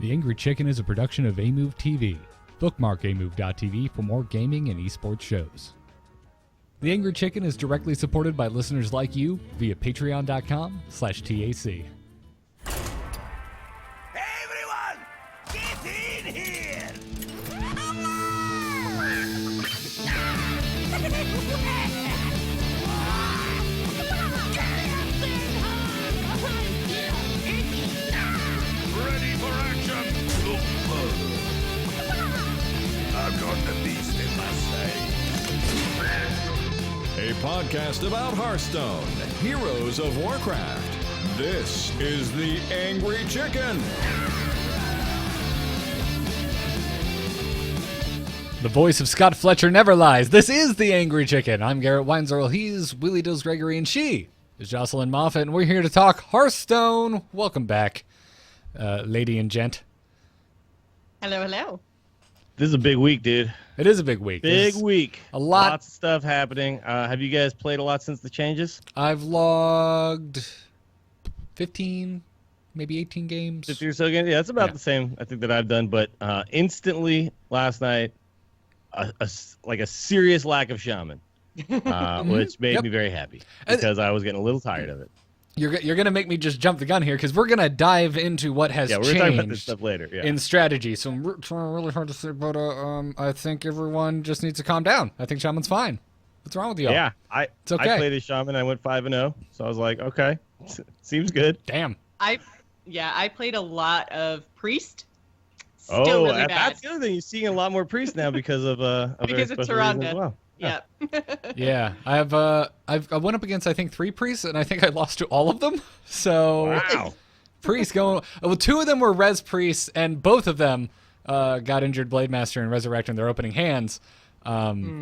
The Angry Chicken is a production of Amove TV. Bookmark amove.tv for more gaming and esports shows. The Angry Chicken is directly supported by listeners like you via patreon.com/TAC. Hey everyone! Get in here! Ready for action! I've got the beast in my sight. A podcast about Hearthstone, Heroes of Warcraft. This is the Angry Chicken. The voice of Scott Fletcher never lies. This is the Angry Chicken. I'm Garrett Weinzierl. He's Willie Dills Gregory, and she is Jocelyn Moffat, and we're here to talk Hearthstone. Welcome back, lady and gent. Hello, hello. This is a big week, dude. It is a big week. Big week. A lot. Lots of stuff happening. Have you guys played a lot since the changes? I've logged 15, maybe 18 games. 50 or so games? Yeah, that's about the same, I think, that I've done. But instantly, last night, a serious lack of Shaman, which made me very happy because I was getting a little tired of it. You're going to make me just jump the gun here because we're going to dive into what has we're changed talking about this stuff later, in strategy. So I'm trying really hard to say, but I think everyone just needs to calm down. I think Shaman's fine. What's wrong with y'all? Yeah, it's okay. I played as Shaman. I went 5-0, so I was like, okay, seems good. Damn. I played a lot of Priest. Still really bad. That's the other thing. You're seeing a lot more Priest now because of because of Tonda. As well. Yep. Yeah, I went up against I think 3 priests and I think I lost to all of them. So wow. Priests going well. 2 of them were res priests, and both of them got injured Blade Master and Resurrect in their opening hands.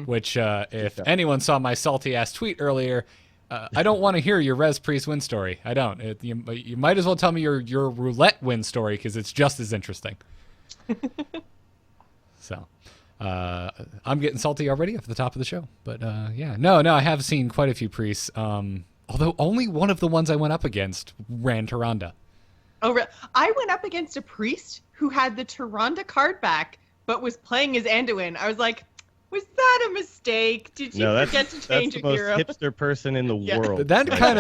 Which if anyone saw my salty ass tweet earlier, I don't want to hear your res priest win story. I don't. You might as well tell me your roulette win story because it's just as interesting. So. I'm getting salty already off the top of the show, but no, I have seen quite a few priests. Although only one of the ones I went up against ran Tonda. Oh, I went up against a priest who had the Tonda card back, but was playing as Anduin. I was like, was that a mistake? Did you forget to change that's a hero? the most hipster person in the world. That kind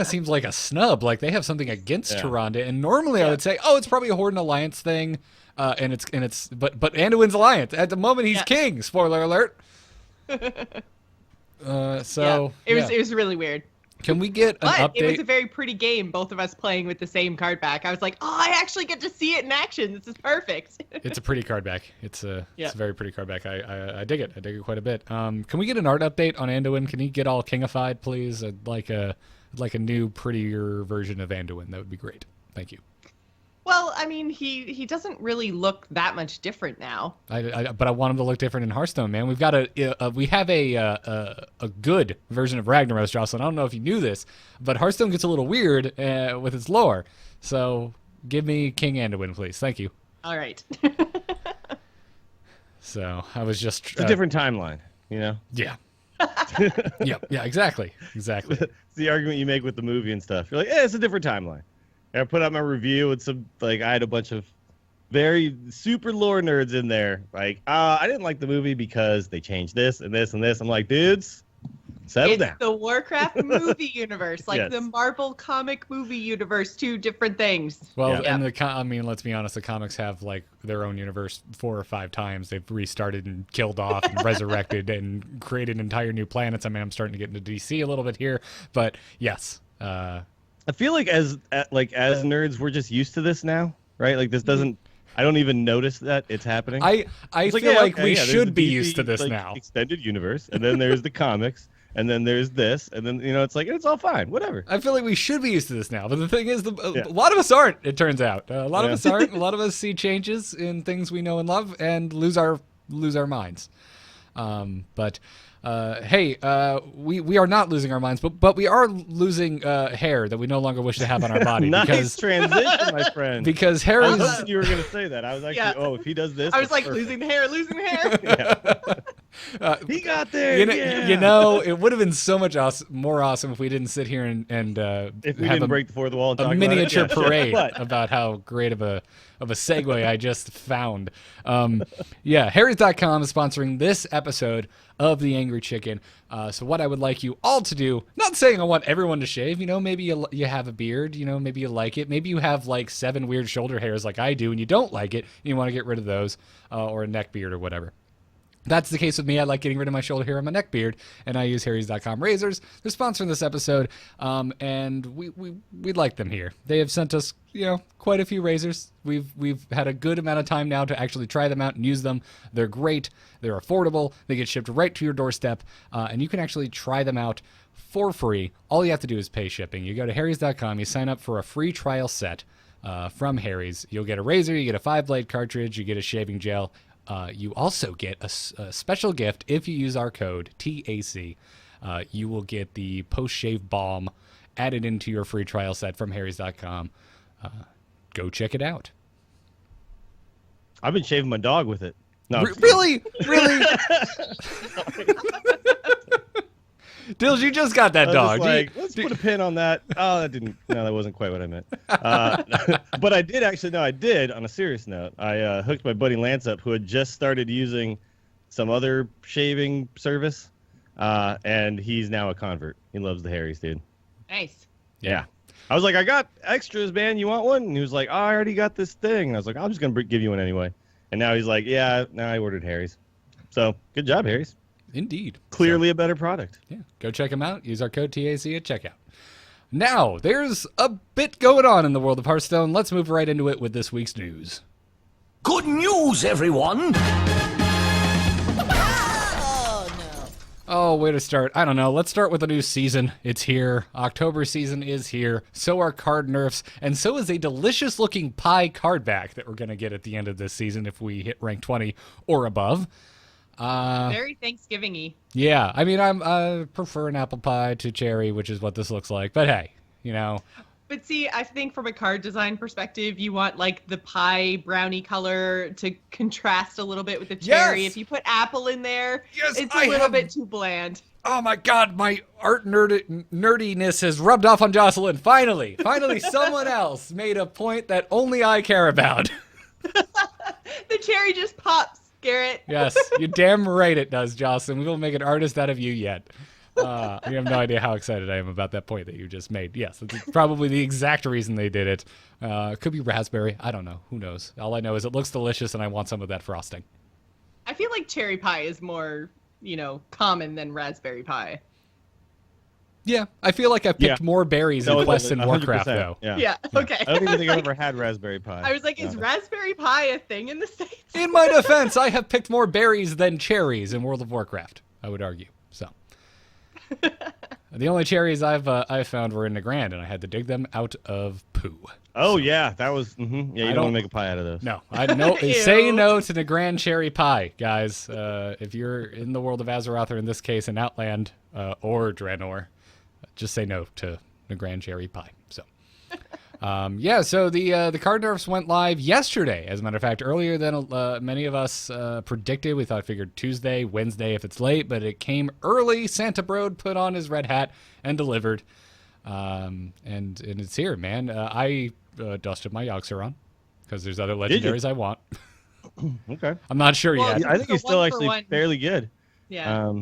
of seems like a snub. Like they have something against Tonda, and normally I would say, oh, it's probably a Horde and Alliance thing. But Anduin's Alliance at the moment he's king. Spoiler alert. It was really weird. Can we get an update? It was a very pretty game. Both of us playing with the same card back. I was like, oh, I actually get to see it in action. This is perfect. It's a pretty card back. It's a very pretty card back. I dig it. I dig it quite a bit. Can we get an art update on Anduin? Can he get all kingified, please? I'd like a new, prettier version of Anduin. That would be great. Thank you. Well, I mean, he doesn't really look that much different now. But I want him to look different in Hearthstone, man. We've got we have a good version of Ragnaros, Jocelyn. I don't know if you knew this, but Hearthstone gets a little weird with its lore. So give me King Anduin, please. Thank you. All right. So I was just it's a different timeline, you know. Yeah. Yeah. Exactly. It's the argument you make with the movie and stuff. You're like, it's a different timeline. I put out my review with some, I had a bunch of very super lore nerds in there. Like, I didn't like the movie because they changed this and this and this. I'm like, dudes, settle down. It's the Warcraft movie universe, the Marvel comic movie universe, 2 different things. Well, and let's be honest, the comics have their own universe 4 or 5 times. They've restarted and killed off and resurrected and created entire new planets. I mean, I'm starting to get into DC a little bit here, but yes. I feel like as nerds, we're just used to this now, right? Like this doesn't. I don't even notice that it's happening. I feel like we should be used to this now. Extended universe, and then there's the comics, and then there's this, and then it's all fine, whatever. I feel like we should be used to this now, but the thing is, a lot of us aren't. It turns out, a lot of us aren't. A lot of us see changes in things we know and love, and lose our minds. Hey, we are not losing our minds, but we are losing hair that we no longer wish to have on our body. Nice transition, my friend. Because hair is... I was hoping you were going to say that. I was actually, if he does this... I was like, losing the hair. He got there. You know, it would have been so much more awesome if we didn't sit here and if we have didn't break the fourth wall and talk a miniature about it. parade about how great of a segue I just found. Harrys.com is sponsoring this episode of The Angry Chicken. So what I would like you all to do, not saying I want everyone to shave, maybe you have a beard, maybe you like it. Maybe you have like 7 weird shoulder hairs like I do and you don't like it and you want to get rid of those, or a neck beard or whatever. That's the case with me. I like getting rid of my shoulder hair and my neck beard, and I use Harrys.com razors. They're sponsoring this episode, and we like them here. They have sent us, quite a few razors. We've had a good amount of time now to actually try them out and use them. They're great. They're affordable. They get shipped right to your doorstep, and you can actually try them out for free. All you have to do is pay shipping. You go to Harrys.com. You sign up for a free trial set from Harrys. You'll get a razor. You get a 5-blade cartridge. You get a shaving gel. You also get a special gift if you use our code TAC. You will get the post-shave balm added into your free trial set from Harrys.com. Go check it out. I've been shaving my dog with it. No, Really? Dills, you just got that dog. Let's put a pin on that. Oh, that wasn't quite what I meant. But I did, on a serious note. I hooked my buddy Lance up, who had just started using some other shaving service, and he's now a convert. He loves the Harrys, dude. Nice. Yeah. I was like, I got extras, man. You want one? And he was like, I already got this thing. And I was like, I'm just going to give you one anyway. And now he's like, yeah, now I ordered Harrys. So, good job, Harrys. Indeed. Clearly a better product. Yeah, go check them out. Use our code TAC at checkout. Now, there's a bit going on in the world of Hearthstone. Let's move right into it with this week's news. Good news, everyone! Oh, where to start? I don't know. Let's start with the new season. It's here. October season is here. So are card nerfs, and so is a delicious-looking pie card back that we're going to get at the end of this season if we hit rank 20 or above. Very Thanksgiving-y. Yeah, I mean, I prefer an apple pie to cherry, which is what this looks like. But hey, But see, I think from a card design perspective, you want like the pie brownie color to contrast a little bit with the cherry. Yes! If you put apple in there, Yes, it's a little bit too bland. Oh my God, my art nerdiness has rubbed off on Jocelyn. Finally, someone else made a point that only I care about. The cherry just pops, Garrett. Yes, you're damn right it does, Jocelyn. We will make an artist out of you yet. You have no idea how excited I am about that point that you just made. Yes, that's probably the exact reason they did it. Could be raspberry. I don't know. Who knows? All I know is it looks delicious and I want some of that frosting. I feel like cherry pie is more, common than raspberry pie. Yeah, I feel like I've picked more berries in Quest and 100%. Warcraft, though. Yeah, okay. I don't even think I've ever had raspberry pie. I was like, is raspberry pie a thing in the States? In my defense, I have picked more berries than cherries in World of Warcraft, I would argue. So, the only cherries I've found were in Nagrand, and I had to dig them out of poo. Oh, yeah, that was, yeah, you don't want to make a pie out of those. No, I know. Say no to Nagrand cherry pie, guys. If you're in the world of Azeroth, or in this case, in Outland or Draenor, just say no to Nagrand cherry pie. So, so the card nerfs went live yesterday. As a matter of fact, earlier than many of us predicted. We figured Tuesday, Wednesday if it's late, but it came early. Santa Brode put on his red hat and delivered. And it's here, man. I dusted my Yogg because there's other legendaries I want. Okay. I'm not sure yet. I think he's still actually fairly good. Yeah.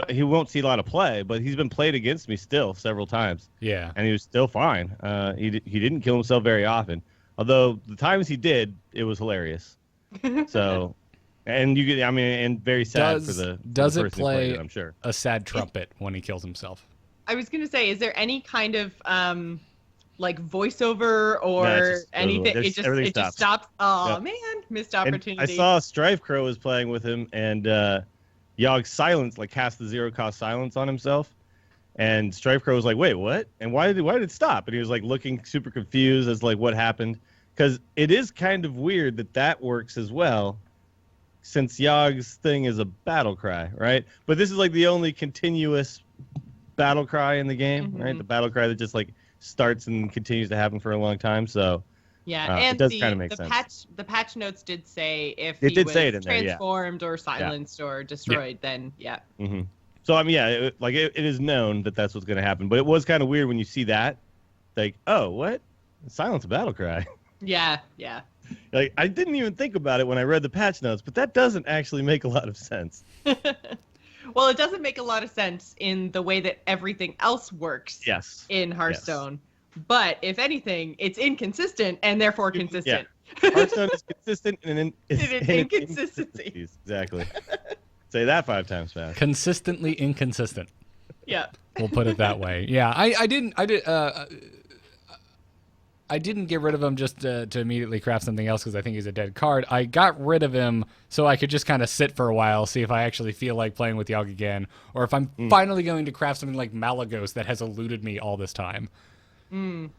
He won't see a lot of play, but he's been played against me still several times. Yeah. And he was still fine. He didn't kill himself very often. Although the times he did, it was hilarious. So, and and very sad for the Does for the it person who played play it, I'm sure. a sad trumpet when he kills himself? I was going to say, is there any kind of like voiceover or anything? It just stops. Oh, man, missed opportunity. And I saw Strife Crow was playing with him, and Yogg cast the 0-cost silence on himself, and Strife Crow was like, "Wait, what? And why did it stop?" And he was like looking super confused as like what happened, because it is kind of weird that works as well, since Yogg's thing is a battle cry, right? But this is like the only continuous battle cry in the game, right? The battle cry that just like starts and continues to happen for a long time. So Yeah, and it does kind of make sense. The patch notes did say if it he did was say it in there, transformed or silenced or destroyed, then yeah. Mm-hmm. So I mean, yeah, it is known that that's what's going to happen. But it was kind of weird when you see that, like, oh, what? Silence a battle cry. Yeah. Like, I didn't even think about it when I read the patch notes, but that doesn't actually make a lot of sense. Well, it doesn't make a lot of sense in the way that everything else works. Yes. In Hearthstone. Yes. But if anything, it's inconsistent and therefore consistent. Yeah. Hearthstone is consistent in inconsistencies. Exactly. Say that 5 times fast. Consistently inconsistent. Yeah. We'll put it that way. Yeah, I didn't get rid of him just to immediately craft something else because I think he's a dead card. I got rid of him so I could just kind of sit for a while, see if I actually feel like playing with Yogg again, or if I'm finally going to craft something like Malagos that has eluded me all this time. I'm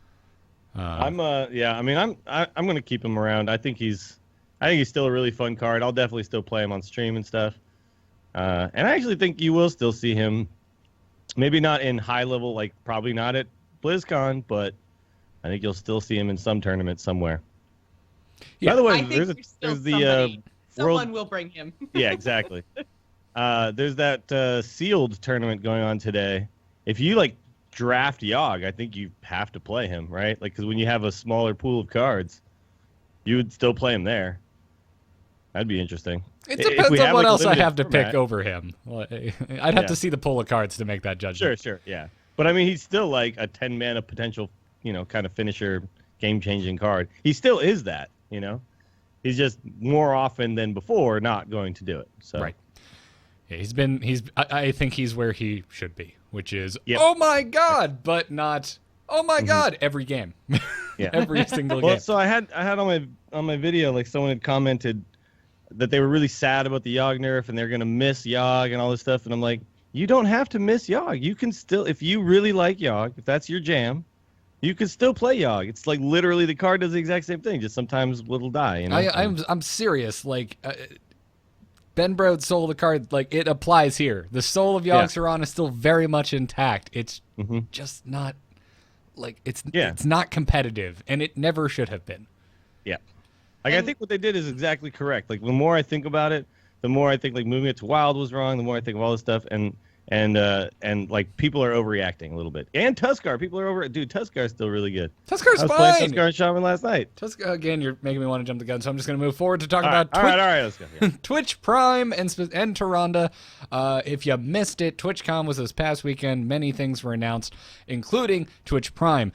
gonna keep him around. I think he's still a really fun card. I'll definitely still play him on stream and stuff. And I actually think you will still see him, maybe not in high level, like probably not at BlizzCon, but I think you'll still see him in some tournament somewhere. Yeah. By the way, someone will bring him. Yeah, exactly. There's that sealed tournament going on today. If you like draft Yogg, I think you have to play him, right? Like, because when you have a smaller pool of cards, you would still play him there. That'd be interesting. It depends on what else I have to pick over him. I'd have to see the pool of cards to make that judgment. Sure, yeah. But I mean, he's still like a 10 mana potential, kind of finisher, game-changing card. He still is that, He's just more often than before not going to do it. So. Right. Yeah, I think he's where he should be, which is, oh my God, but not, oh my God, every game. Yeah. Every single game. Well, so I had on my video, like, someone had commented that they were really sad about the Yogg nerf and they're going to miss Yogg and all this stuff. And I'm like, you don't have to miss Yogg. You can still, if you really like Yogg, if that's your jam, you can still play Yogg. It's like literally the card does the exact same thing, just sometimes it'll die. I'm serious. Like, Ben Brode's Soul of the card, like, it applies here. The soul of Yogg Saron is still very much intact. It's just not, like, it's not competitive, and it never should have been. Yeah. Like, I think what they did is exactly correct. Like, the more I think about it, the more I think, like, moving it to Wild was wrong, the more I think of all this stuff, and like, people are overreacting a little bit. And Tuskar, people are dude, Tuskar's still really good. Tuskar's fine. I was playing Tuskar and Shaman last night. Tuskar, again, you're making me want to jump the gun, so I'm just going to move forward to talk about Twitch. All right, let's go. Yeah. Twitch Prime and Tonda. If you missed it, TwitchCon was this past weekend. Many things were announced, including Twitch Prime.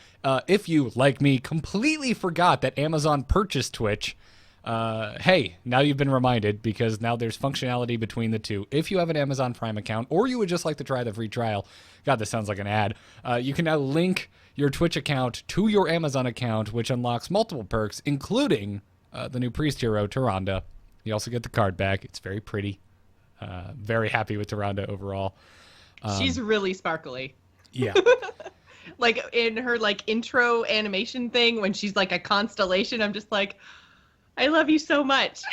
If you, like me, completely forgot that Amazon purchased Twitch, hey, now you've been reminded, because now there's functionality between the two. If you have an Amazon Prime account, or you would just like to try the free trial, God, this sounds like an ad, you can now link your Twitch account to your Amazon account, which unlocks multiple perks, including the new priest hero, Tonda. You also get the card back. It's very pretty. Very happy with Tonda overall. She's really sparkly. Yeah. Like, in her, like, intro animation thing, when she's like a constellation, I'm just like, I love you so much.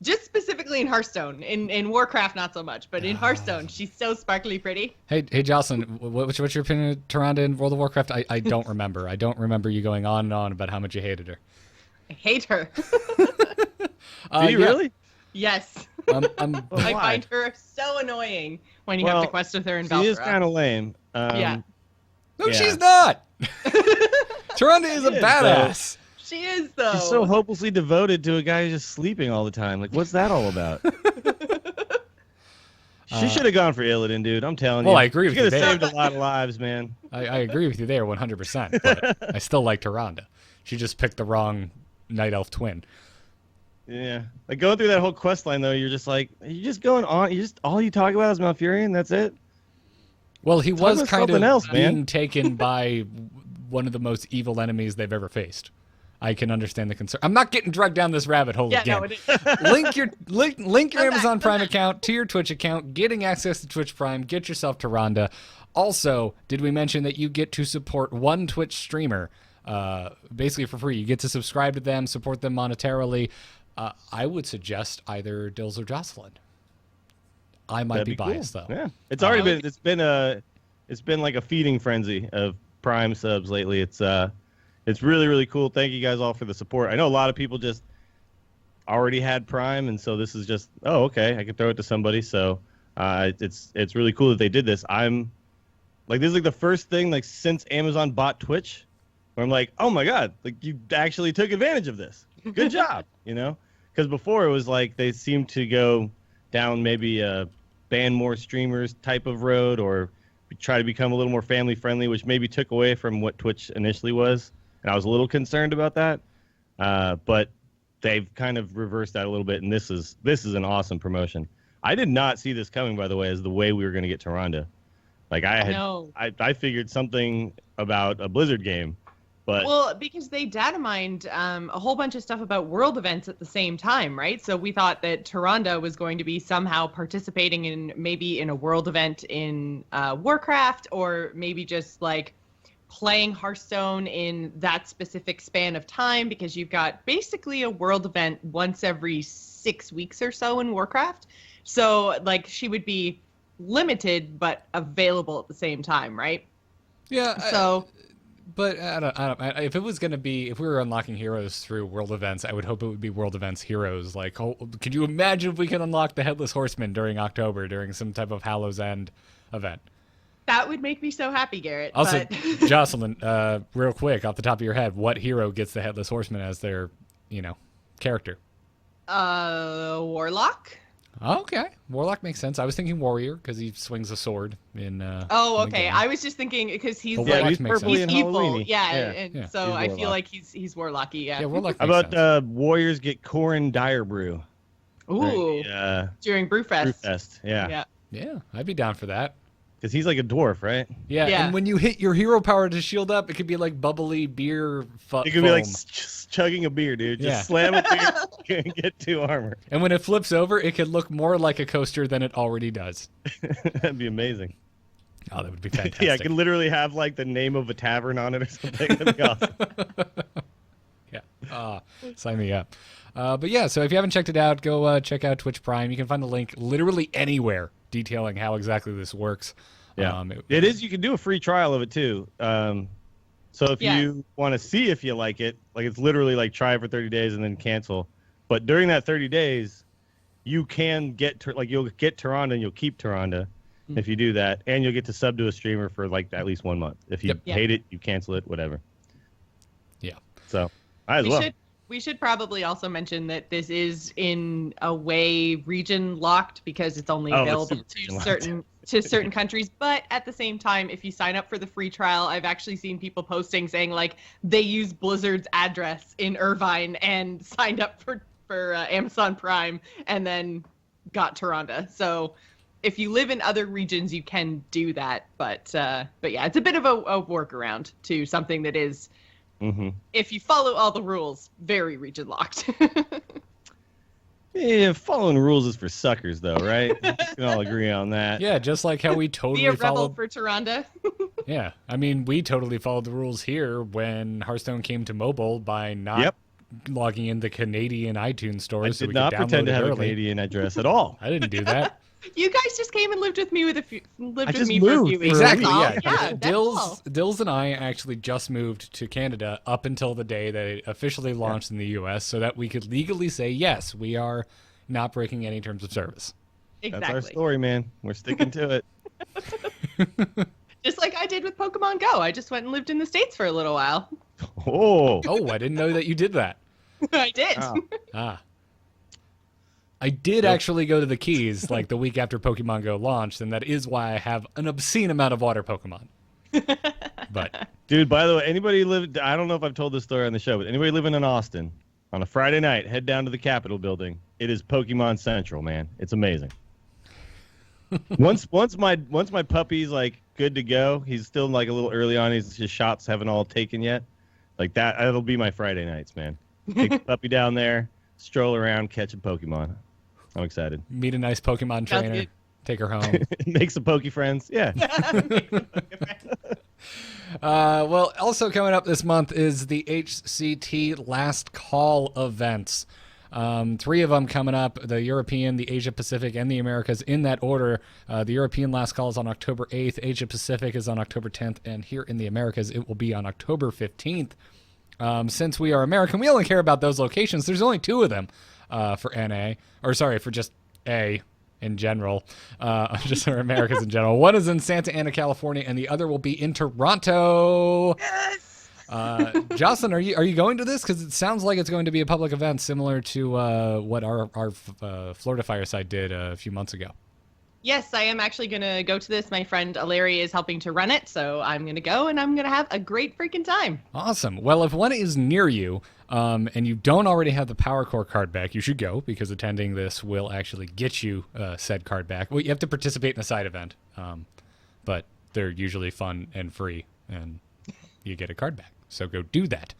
Just specifically in Hearthstone. In Warcraft, not so much, but in Hearthstone, she's so sparkly pretty. Hey, Jocelyn, what's your opinion of Tonda in World of Warcraft? I don't remember. I don't remember you going on and on about how much you hated her. I hate her. Do you really? Yes. I find her so annoying when you have to quest with her in Valkyra. She is kind of lame. Yeah. No, she's not. Tonda is a badass. She is, though. She's so hopelessly devoted to a guy who's just sleeping all the time. Like, what's that all about? She should have gone for Illidan, dude. I'm telling you. Well, I agree with you. She could have saved a lot of lives, man. I agree with you there 100%, but I still like Tonda. She just picked the wrong Night Elf twin. Yeah. Like, going through that whole quest line, though, you're just like, are you just going on? All you talk about is Malfurion? That's it? Well, he was kind of being man. taken by one of the most evil enemies they've ever faced. I can understand the concern. I'm not getting dragged down this rabbit hole again. No, link your Amazon Prime account to your Twitch account, getting access to Twitch Prime, get yourself Tonda. Also, did we mention that you get to support one Twitch streamer basically for free? You get to subscribe to them, support them monetarily. I would suggest either Dills or Jocelyn. I might be biased, though. Yeah, it's already been like a feeding frenzy of Prime subs lately. It's it's really, really cool. Thank you guys all for the support. I know a lot of people just already had Prime, and so this is just, oh, okay, I can throw it to somebody. So it's really cool that they did this. I'm like, this is like the first thing like since Amazon bought Twitch where I'm like, oh my God, like you actually took advantage of this. Good job, you know? Because before it was like they seemed to go down maybe a ban more streamers type of road or try to become a little more family friendly, which maybe took away from what Twitch initially was. And I was a little concerned about that. But they've kind of reversed that a little bit, and this is an awesome promotion. I did not see this coming, by the way, as the way we were going to get Tonda. Like I figured something about a Blizzard game, but well, because they data mined a whole bunch of stuff about world events at the same time, right? So we thought that Tonda was going to be somehow participating in maybe in a world event in Warcraft, or maybe just like playing Hearthstone in that specific span of time, because you've got basically a world event once every 6 weeks or so in Warcraft. So like she would be limited but available at the same time, right? Yeah. So But I don't, if it was going to be, if we were unlocking heroes through world events, I would hope it would be world events heroes. Like, oh, could you imagine if we could unlock the Headless Horseman during October, during some type of Hallows End event? that would make me so happy, Garrett. Also, but... Jocelyn, real quick, off the top of your head, what hero gets the Headless Horseman as their, character? Warlock? Okay, Warlock makes sense. I was thinking Warrior because he swings a sword in. Oh, in the okay. game. I was just thinking because he's But like Warlock he's makes purpley sense. and he's evil, Halloween-y. and Yeah. so He's I feel Warlock. like he's Warlocky, yeah. Yeah, Warlock how makes about sense. Warriors get Corrin Direbrew? Ooh, during Brewfest. Brewfest, yeah. Yeah, I'd be down for that. Because he's like a dwarf, right? Yeah, Yeah. and when you hit your hero power to shield up, it could be like bubbly beer It could be like foam. chugging a beer, dude. Just Yeah. slam a beer and get 2 armor. And when it flips over, it could look more like a coaster than it already does. That'd be amazing. Oh, that would be fantastic. Yeah, I could literally have like the name of a tavern on it or something. That'd be awesome. Yeah. Sign me up. But yeah, so if you haven't checked it out, go check out Twitch Prime. You can find the link literally anywhere detailing how exactly this works. Yeah, it is. You can do a free trial of it too. So if you want to see if you like it, like it's literally like try it for 30 days and then cancel. But during that 30 days, you can get you'll get Tonda and you'll keep Tonda if you do that, and you'll get to sub to a streamer for like at least 1 month. If you hate it, you cancel it, whatever. Yeah. So I We should probably also mention that this is in a way region locked because it's only available to certain countries. But at the same time, if you sign up for the free trial, I've actually seen people posting saying like they used Blizzard's address in Irvine and signed up for Amazon Prime and then got Tonda. So if you live in other regions, you can do that. But yeah, it's a bit of a workaround to something that is. Mm-hmm. If you follow all the rules, very region locked. Yeah, following rules is for suckers, though, right? We can all agree on that. Yeah, just like how we totally Be a rebel followed. for Tonda. Yeah, I mean, we totally followed the rules here when Hearthstone came to mobile by not logging in the Canadian iTunes store. I so did we not could download pretend to it have early. a Canadian address at all. I didn't do that. You guys just came and lived with me for a few moved. weeks. Exactly. That's all. Yeah. Yeah, that's all. Dills and I actually just moved to Canada up until the day that it officially launched in the U.S. so that we could legally say, yes, we are not breaking any terms of service. Exactly. That's our story, man. We're sticking to it. Just like I did with Pokemon Go. I just went and lived in the States for a little while. Oh. Oh, I didn't know that you did that. I did. Wow. I did actually go to the Keys like the week after Pokemon Go launched, and that is why I have an obscene amount of water Pokemon. But Dude, by the way, I don't know if I've told this story on the show, but anybody living in Austin, on a Friday night, head down to the Capitol building. It is Pokemon Central, man. It's amazing. Once my puppy's like good to go, he's still like a little early on. His shots haven't all taken yet. Like that'll be my Friday nights, man. Take the puppy down there, stroll around, catch a Pokemon. I'm excited. meet a nice Pokemon Sounds trainer, good. take her home. Make some Poke friends. Yeah. Well, also coming up this month is the HCT Last Call events. 3 of them coming up, the European, the Asia Pacific, and the Americas in that order. The European Last Call is on October 8th, Asia Pacific is on October 10th, and here in the Americas it will be on October 15th. Since we are American, we only care about those locations. There's only 2 of them for NA, or sorry, for just A in general, just for Americans in general. One is in Santa Ana, California, and the other will be in Toronto. Yes. Jocelyn, are you going to this? Because it sounds like it's going to be a public event similar to what our Florida Fireside did a few months ago. Yes, I am actually going to go to this. My friend Aleri is helping to run it, so I'm going to go, and I'm going to have a great freaking time. Awesome. Well, if one is near you, and you don't already have the Power Core card back, you should go, because attending this will actually get you said card back. Well, you have to participate in a side event, but they're usually fun and free, and you get a card back. So go do that.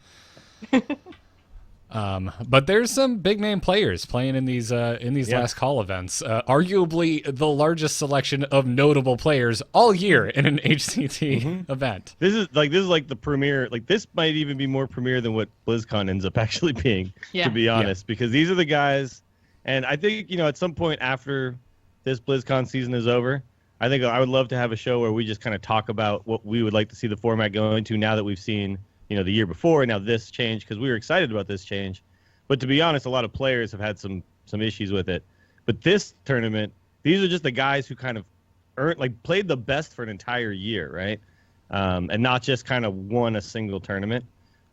But there's some big name players playing in these Last Call events. Arguably the largest selection of notable players all year in an HCT event. This is like the premiere. Like, this might even be more premiere than what BlizzCon ends up actually being, to be honest, because these are the guys. And I think, at some point after this BlizzCon season is over, I think I would love to have a show where we just kind of talk about what we would like to see the format going to now that we've seen, the year before, and now this change, because we were excited about this change. But to be honest, a lot of players have had some issues with it. But this tournament, these are just the guys who kind of played the best for an entire year, right? And not just kind of won a single tournament.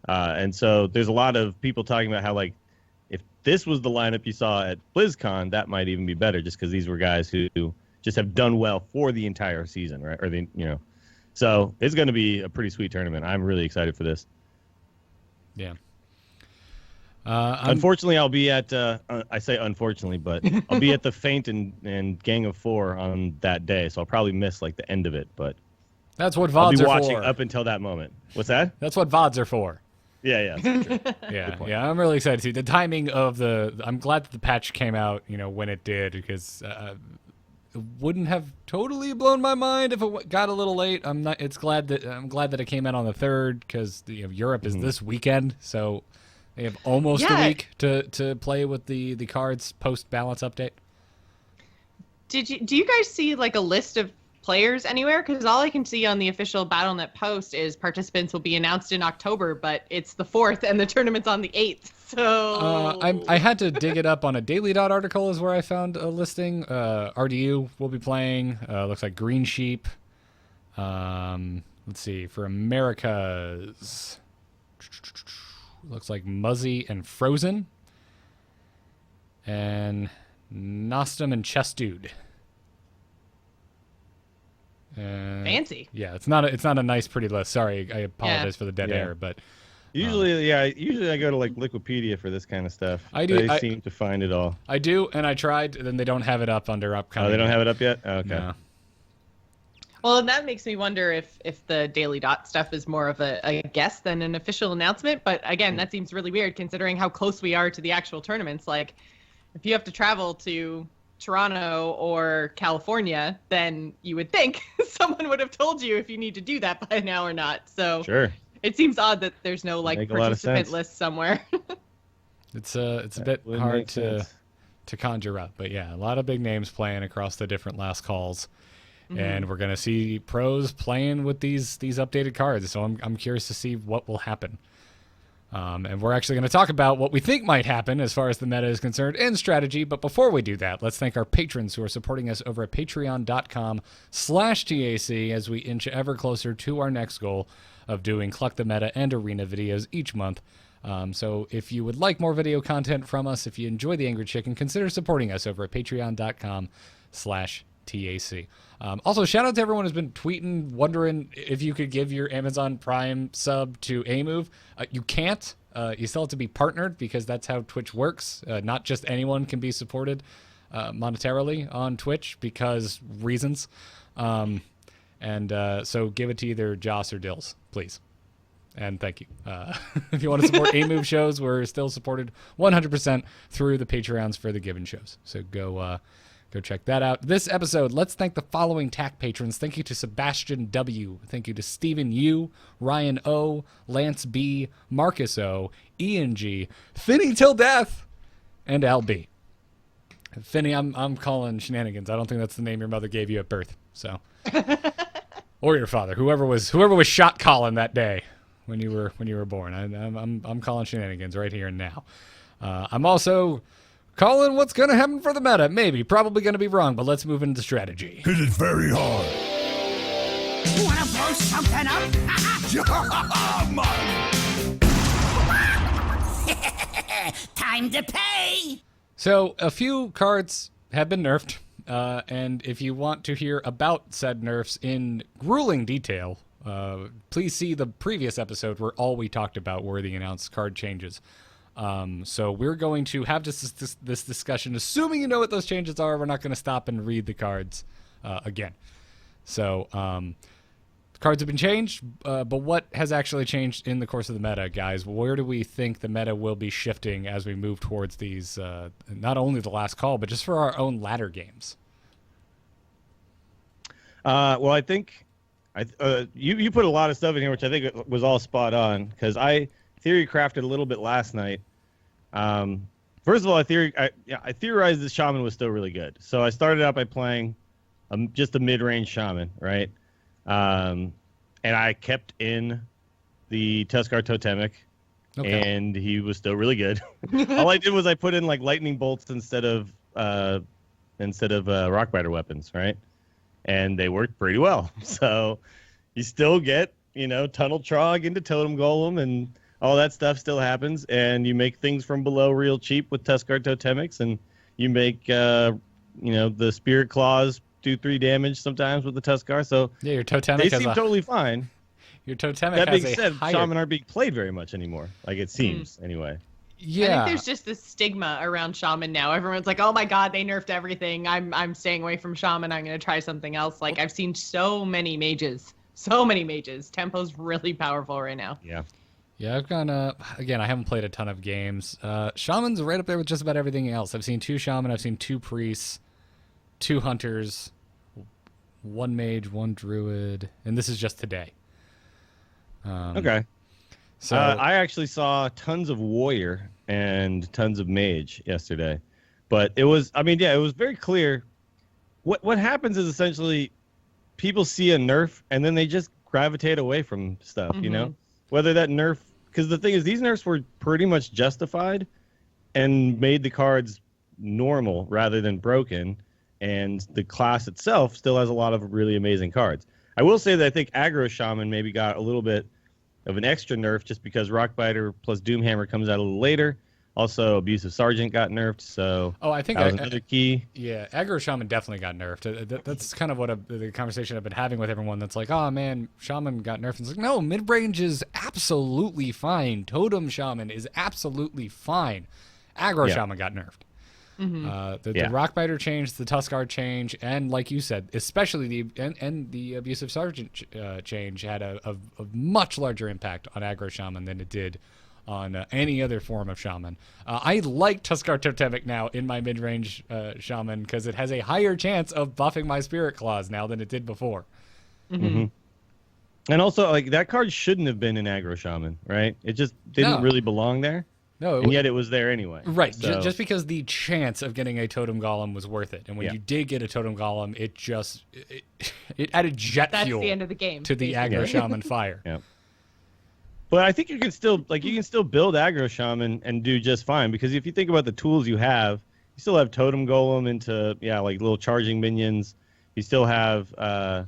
And so there's a lot of people talking about how, if this was the lineup you saw at BlizzCon, that might even be better, just because these were guys who just have done well for the entire season, right? Or So it's going to be a pretty sweet tournament. I'm really excited for this. Yeah. Unfortunately, I'll be at, I say unfortunately, but I'll be at the Feint and Gang of Four on that day, so I'll probably miss the end of it. But that's what I'll VODs be are watching for. up until that moment. What's that? That's what VODs are for. Yeah. True. Yeah. I'm really excited to see the timing of I'm glad that the patch came out, when it did, because it wouldn't have totally blown my mind if it got a little late. I'm glad that it came out on the 3rd, because Europe is this weekend, so they have almost a week to play with the cards post balance update. Do you guys see a list of players anywhere? Because all I can see on the official Battle.net post is participants will be announced in October, but it's the 4th and the tournament's on the 8th. So I had to dig it up on a Daily Dot article is where I found a listing. RDU will be playing. Looks like Green Sheep. Let's see, for Americas, looks like Muzzy and Frozen, and Nostum and Chess Dude. fancy. Yeah, it's not a nice, pretty list. Sorry, I apologize for the dead air, but usually I go to Wikipedia for this kind of stuff. I do. They seem to find it all. I do, and I tried, and then they don't have it up under upcoming. Oh, they don't have it up yet? Oh, okay. No. Well, and that makes me wonder if the Daily Dot stuff is more of a guess than an official announcement. But again, that seems really weird considering how close we are to the actual tournaments. Like, if you have to travel to Toronto or California, then you would think someone would have told you if you need to do that by now or not. So Sure. It seems odd that there's no participant list somewhere. It's a bit hard to conjure up, but yeah, a lot of big names playing across the different last calls. Mm-hmm. And we're going to see pros playing with these updated cards. So I'm curious to see what will happen. And we're actually going to talk about what we think might happen as far as the meta is concerned and strategy. But before we do that, let's thank our patrons who are supporting us over at patreon.com/TAC as we inch ever closer to our next goal of doing Cluck the Meta and Arena videos each month. So if you would like more video content from us, if you enjoy The Angry Chicken, consider supporting us over at patreon.com/TAC. Also, shout out to everyone who's been tweeting, wondering if you could give your Amazon Prime sub to A-Move. You can't. You still have to be partnered because that's how Twitch works. Not just anyone can be supported monetarily on Twitch because reasons. So give it to either Joss or Dills, please. And thank you. If you want to support A-Move shows, we're still supported 100% through the Patreons for the given shows. So go check that out. This episode, let's thank the following TAC patrons. Thank you to Sebastian W. Thank you to Stephen U, Ryan O, Lance B, Marcus O, Ian G, Finny Till Death, and Al B. Finny, I'm calling shenanigans. I don't think that's the name your mother gave you at birth. So, or your father, whoever was shot calling that day. when you were born. I'm calling shenanigans right here and now. I'm also calling what's going to happen for the meta. Maybe, probably going to be wrong, but let's move into strategy. Hit it very hard. You wanna blow something up? Time to pay! So a few cards have been nerfed, and if you want to hear about said nerfs in grueling detail, please see the previous episode where all we talked about were the announced card changes. So we're going to have this discussion, assuming you know what those changes are. We're not going to stop and read the cards again. So cards have been changed, but what has actually changed in the course of the meta, guys? Where do we think the meta will be shifting as we move towards these, not only the last call, but just for our own ladder games? Well, I think you put a lot of stuff in here, which I think was all spot on, because I theory crafted a little bit last night. First of all, I theorized that Shaman was still really good. So I started out by playing just a mid-range Shaman, right? And I kept in the Tuskar Totemic, and he was still really good. All I did was I put in like lightning bolts instead of Rockbiter weapons, right? And they worked pretty well. So you still get, Tunnel Trog into Totem Golem, and all that stuff still happens. And you make things from below real cheap with Tuskar Totemics, and you make the Spirit Claws do 3 damage sometimes with the Tuskar. So yeah, your Totemic they seem totally fine. Your Totemic that has being said, Shaman aren't being played very much anymore. Like it seems, anyway. Yeah, I think there's just this stigma around Shaman now. Everyone's like, "Oh my God, they nerfed everything. I'm staying away from Shaman. I'm gonna try something else." Like I've seen so many mages. Tempo's really powerful right now. Yeah. Yeah, I've gone again, I haven't played a ton of games. Shaman's right up there with just about everything else. I've seen 2 Shaman, I've seen 2 Priests, 2 Hunters, 1 Mage, 1 Druid, and this is just today. Okay. So I actually saw tons of Warrior and tons of Mage yesterday, but it was very clear. What happens is essentially people see a nerf and then they just gravitate away from stuff, whether that nerf, because the thing is these nerfs were pretty much justified and made the cards normal rather than broken, and the class itself still has a lot of really amazing cards. I will say that I think Aggro Shaman maybe got a little bit of an extra nerf just because Rockbiter plus Doomhammer comes out a little later. Also, Abusive Sergeant got nerfed, so I think that was another key. Yeah, Aggro Shaman definitely got nerfed. That's kind of what the conversation I've been having with everyone that's like, oh man, Shaman got nerfed. It's like, no, mid-range is absolutely fine. Totem Shaman is absolutely fine. Aggro Shaman got nerfed. The Rockbiter change, the Tuskar change, and like you said, especially the Abusive Sergeant change had a much larger impact on Aggro Shaman than it did on any other form of Shaman. I like Tuskar Totemic now in my mid-range Shaman because it has a higher chance of buffing my Spirit Claws now than it did before. And also, like, that card shouldn't have been in Aggro Shaman, right? It just didn't really belong there. No, and yet it was there anyway. Right, so. just because the chance of getting a Totem Golem was worth it. And when you did get a Totem Golem, it added jet fuel. That's the end of the game. To the Aggro Shaman fire. Yeah. But I think you can still build Aggro Shaman and do just fine, because if you think about the tools you have, you still have Totem Golem into like little charging minions. You still have the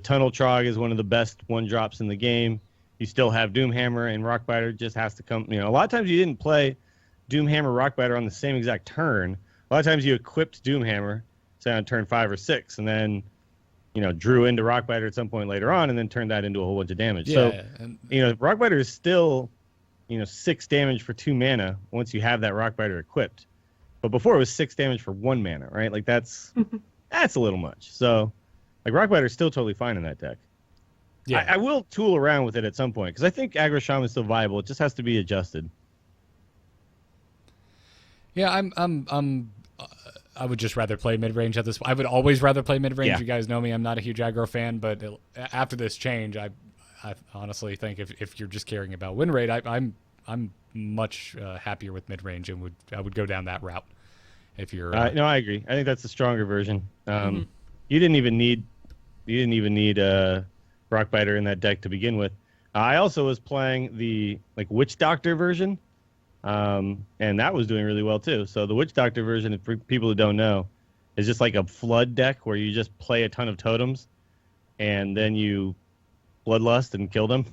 Tunnel Trog is one of the best 1-drops in the game. You still have Doomhammer, and Rockbiter just has to come. A lot of times you didn't play Doomhammer Rockbiter on the same exact turn. A lot of times you equipped Doomhammer, say on turn 5 or 6, and then drew into Rockbiter at some point later on, and then turned that into a whole bunch of damage. Yeah, so, Rockbiter is still, 6 damage for 2 mana once you have that Rockbiter equipped. But before it was 6 damage for 1 mana, right? Like that's a little much. So, like Rockbiter is still totally fine in that deck. Yeah, I will tool around with it at some point because I think Aggro Shaman is still viable. It just has to be adjusted. Yeah, I would just rather play mid-range at this point. I would always rather play mid-range. Yeah. You guys know me. I'm not a huge aggro fan, but after this change, I honestly think if you're just caring about win rate, I'm much happier with mid-range and I would go down that route. If you're no, I agree. I think that's the stronger version. You didn't even need Rockbiter in that deck to begin with. I also was playing the Witch Doctor version, and that was doing really well too. So the Witch Doctor version, for people who don't know, is just like a flood deck where you just play a ton of totems, and then you bloodlust and kill them,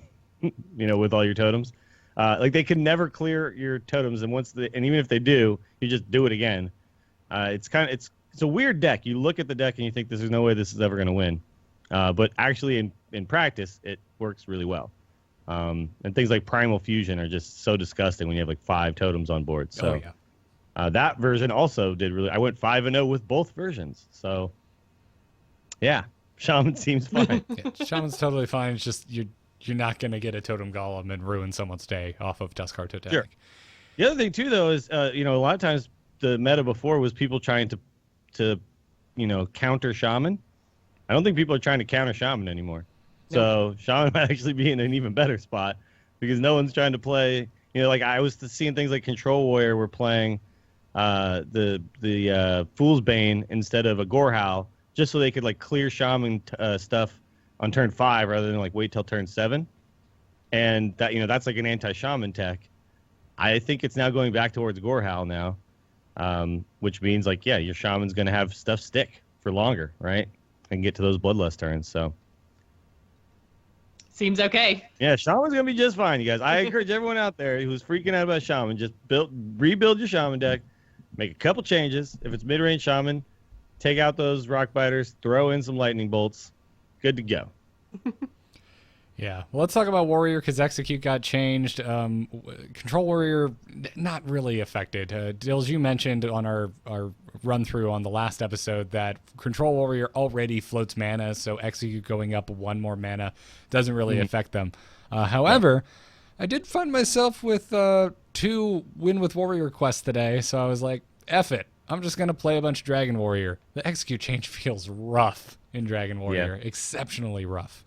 with all your totems. They can never clear your totems, and even if they do, you just do it again. It's a weird deck. You look at the deck and you think there's no way this is ever going to win, but actually in practice it works really well. And things like Primal Fusion are just so disgusting when you have 5 totems on board. So that version also did really. I went 5-0 with both versions. So yeah, Shaman seems fine. Shaman's totally fine. It's just you're not going to get a totem golem and ruin someone's day off of Duskheart Totemic. Sure. The other thing too, though, is a lot of times the meta before was people trying to counter Shaman. I don't think people are trying to counter Shaman anymore. So Shaman might actually be in an even better spot because no one's trying to play. I was seeing things like Control Warrior were playing the Fool's Bane instead of a Gorehowl just so they could clear Shaman stuff on turn 5 rather than wait till turn 7. And that that's an anti-Shaman tech. I think it's now going back towards Gorehowl now, which means your Shaman's going to have stuff stick for longer, right? And get to those Bloodlust turns. So seems okay. Yeah, Shaman's going to be just fine, you guys. I encourage everyone out there who's freaking out about Shaman, just rebuild your Shaman deck, make a couple changes. If it's mid-range Shaman, take out those Rock Biters, throw in some Lightning Bolts. Good to go. Yeah. Well, let's talk about Warrior because Execute got changed. Control Warrior, not really affected. Dills, you mentioned on our run-through on the last episode that Control Warrior already floats mana, so Execute going up 1 more mana doesn't really affect them. However, I did find myself with 2 Win with Warrior quests today, so I was like, F it. I'm just going to play a bunch of Dragon Warrior. The Execute change feels rough in Dragon Warrior. Exceptionally rough.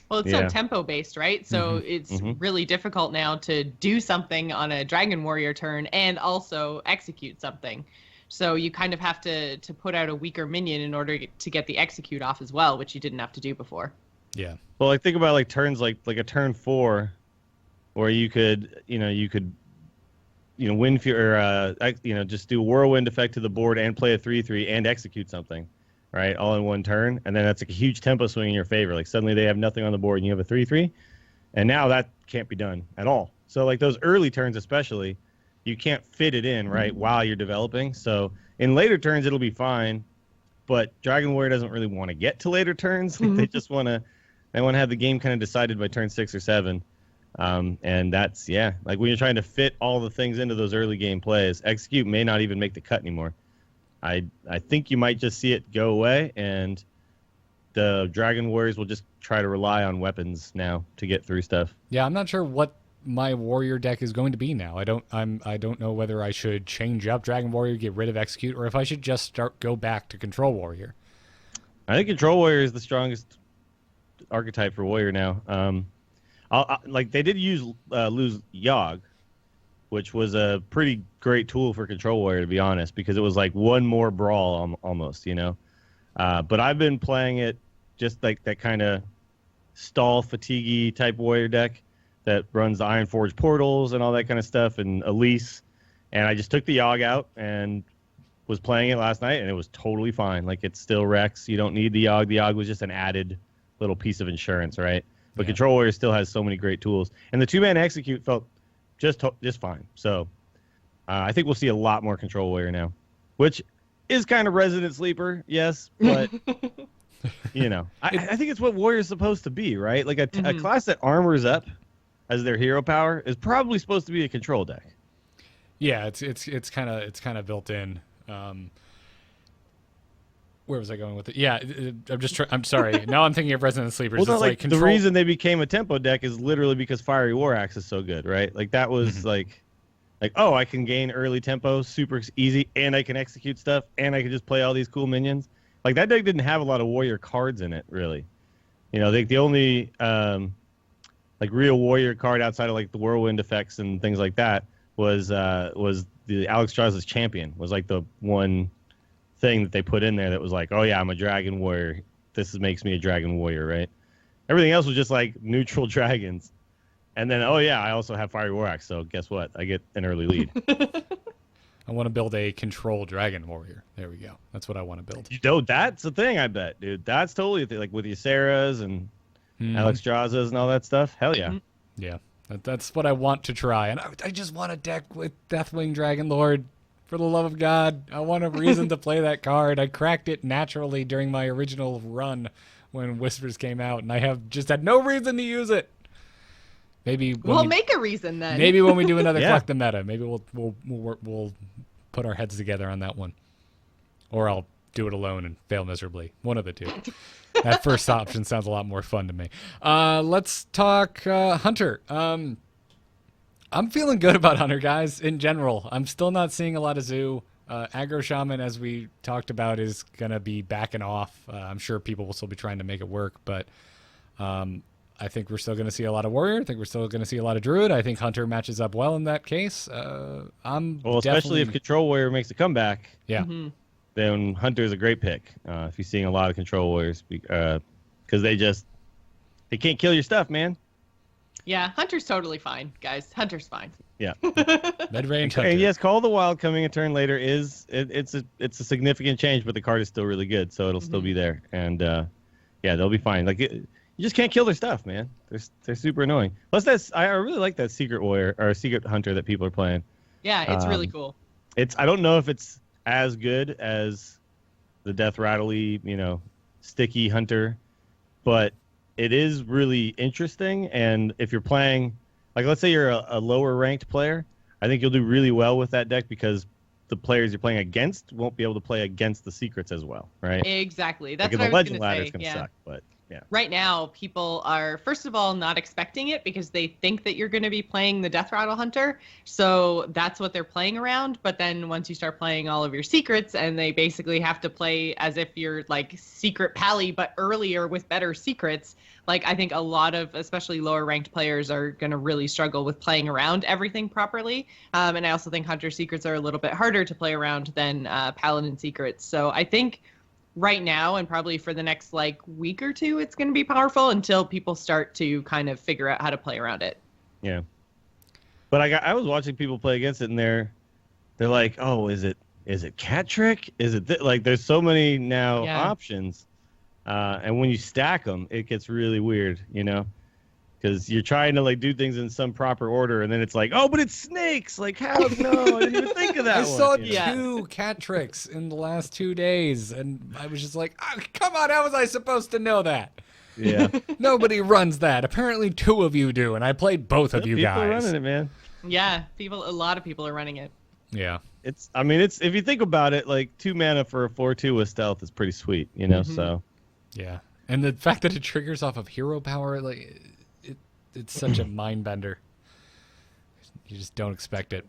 Well, it's so tempo-based, right? So it's really difficult now to do something on a Dragon Warrior turn and also execute something. So you kind of have to put out a weaker minion in order to get the Execute off as well, which you didn't have to do before. Yeah. Well, I think about turns like a turn 4 where you could win or just do a whirlwind effect to the board and play a 3/3 and execute something, right? All in one turn, and then that's a huge tempo swing in your favor. Suddenly they have nothing on the board and you have a 3/3, and now that can't be done at all. So those early turns especially, you can't fit it in right while you're developing. So in later turns it'll be fine, but Dragon Warrior doesn't really want to get to later turns. They just want to have the game kind of decided by turn 6 or 7. And that's, when you're trying to fit all the things into those early game plays, Execute may not even make the cut anymore. I think you might just see it go away, and the Dragon Warriors will just try to rely on weapons now to get through stuff. Yeah, I'm not sure what my Warrior deck is going to be now. I don't know whether I should change up Dragon Warrior, get rid of Execute, or if I should just go back to Control Warrior. I think Control Warrior is the strongest archetype for Warrior now. They did lose Yogg, which was a pretty great tool for Control Warrior, to be honest, because it was one more brawl almost, But I've been playing it just that kind of stall fatigue-y type Warrior deck that runs the Ironforge portals and all that kind of stuff, and Elise. And I just took the Yogg out and was playing it last night, and it was totally fine. It's still Rex. You don't need the Yogg. The Yogg was just an added little piece of insurance, right? But Control Warrior still has so many great tools. And the 2-man Execute felt just fine. So I think we'll see a lot more Control Warrior now, which is kind of Resident Sleeper, yes. But, I think it's what Warrior's supposed to be, right? A class that armors up as their hero power is probably supposed to be a control deck. Yeah, it's kind of built in. Where was I going with it? Yeah, I'm sorry. Now I'm thinking of Resident Sleepers. Well, it's the reason they became a tempo deck is literally because Fiery War Axe is so good, right? That was oh, I can gain early tempo, super easy, and I can execute stuff, and I can just play all these cool minions. That deck didn't have a lot of warrior cards in it, really. The only real warrior card outside of the whirlwind effects and things like that was the Alex Strauss's Champion. Was the one thing that they put in there that was oh yeah, I'm a dragon warrior. This makes me a dragon warrior, right? Everything else was just neutral dragons. And then, oh yeah, I also have Fiery War Axe, so guess what? I get an early lead. I want to build a control dragon warrior. There we go. That's what I want to build. That's the thing, I bet, dude. That's totally like with your Sarahs and Alex Jazas and all that stuff. Hell yeah. Yeah, that's what I want to try. And I just want a deck with Deathwing Dragon Lord. For the love of God, I want a reason to play that card. I cracked it naturally during my original run when Whispers came out, and I have just had no reason to use it. Maybe we'll make a reason then. Maybe when we do another Collect the Meta, maybe we'll put our heads together on that one, or I'll do it alone and fail miserably. One of the two. That first option sounds a lot more fun to me. Let's talk Hunter. I'm feeling good about Hunter, guys, in general. I'm still not seeing a lot of Zoo. Aggro Shaman, as we talked about, is going to be backing off. I'm sure people will still be trying to make it work, but I think we're still going to see a lot of Warrior. I think we're still going to see a lot of Druid. I think Hunter matches up well in that case. Especially if Control Warrior makes a comeback. Yeah. Then Hunter is a great pick. If you're seeing a lot of Control Warriors, because they can't kill your stuff, man. Yeah, Hunter's totally fine, guys. Hunter's fine. Yeah. Mid-range Hunter. And yes, Call the Wild coming a turn later it's a significant change, but the card is still really good, so it'll still be there. And they'll be fine. Like you just can't kill their stuff, man. They're super annoying. Plus, I really like that Secret Warrior or Secret Hunter that people are playing. Yeah, it's really cool. I don't know if it's as good as the Death Rattly, sticky Hunter, but it is really interesting. And if you're playing, like, let's say you're a lower ranked player, I think you'll do really well with that deck because the players you're playing against won't be able to play against the secrets as well, right? Exactly. That's like what the I was Legend going to Ladder say. is going to suck, but yeah. Right now, people are, first of all, not expecting it because they think that you're going to be playing the Death Rattle Hunter. So that's what they're playing around. But then once you start playing all of your secrets and they basically have to play as if you're like Secret Pally, but earlier with better secrets, like I think a lot of, especially lower ranked players are going to really struggle with playing around everything properly. And I also think Hunter secrets are a little bit harder to play around than Paladin secrets. So I think right now and probably for the next like week or two, it's going to be powerful until people start to kind of figure out how to play around it. Yeah. But I was watching people play against it and they're like, oh, is it Cat Trick? Is it like there's so many now options. And when you stack them, it gets really weird, because you're trying to like do things in some proper order, and then it's like, oh, but it's snakes. Like, how? No, I didn't even think of that. I saw two cat tricks in the last 2 days, and I was just like, oh, come on, how was I supposed to know that? Yeah. Nobody runs that. Apparently, 2 of you do, and I played both of you people guys. People are running it, man. Yeah, a lot of people are running it. Yeah. It's if you think about it, like 2 mana for a 4/2 with stealth is pretty sweet, So. Yeah, and the fact that it triggers off of hero power, like it's such a mind bender. You just don't expect it.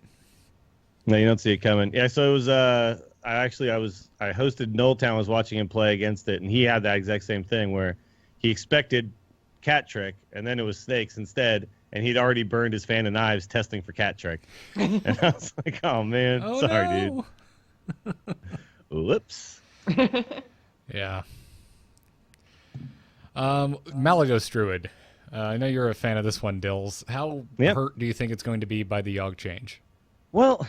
No, you don't see it coming. Yeah, so it was. I hosted Nulltown, was watching him play against it, and he had that exact same thing where he expected Cat Trick, and then it was snakes instead, and he'd already burned his fan of knives testing for Cat Trick, and I was like, oh man, sorry, dude. Whoops. Yeah. Malagos Druid. I know you're a fan of this one, Dills. How hurt do you think it's going to be by the Yogg change? Well,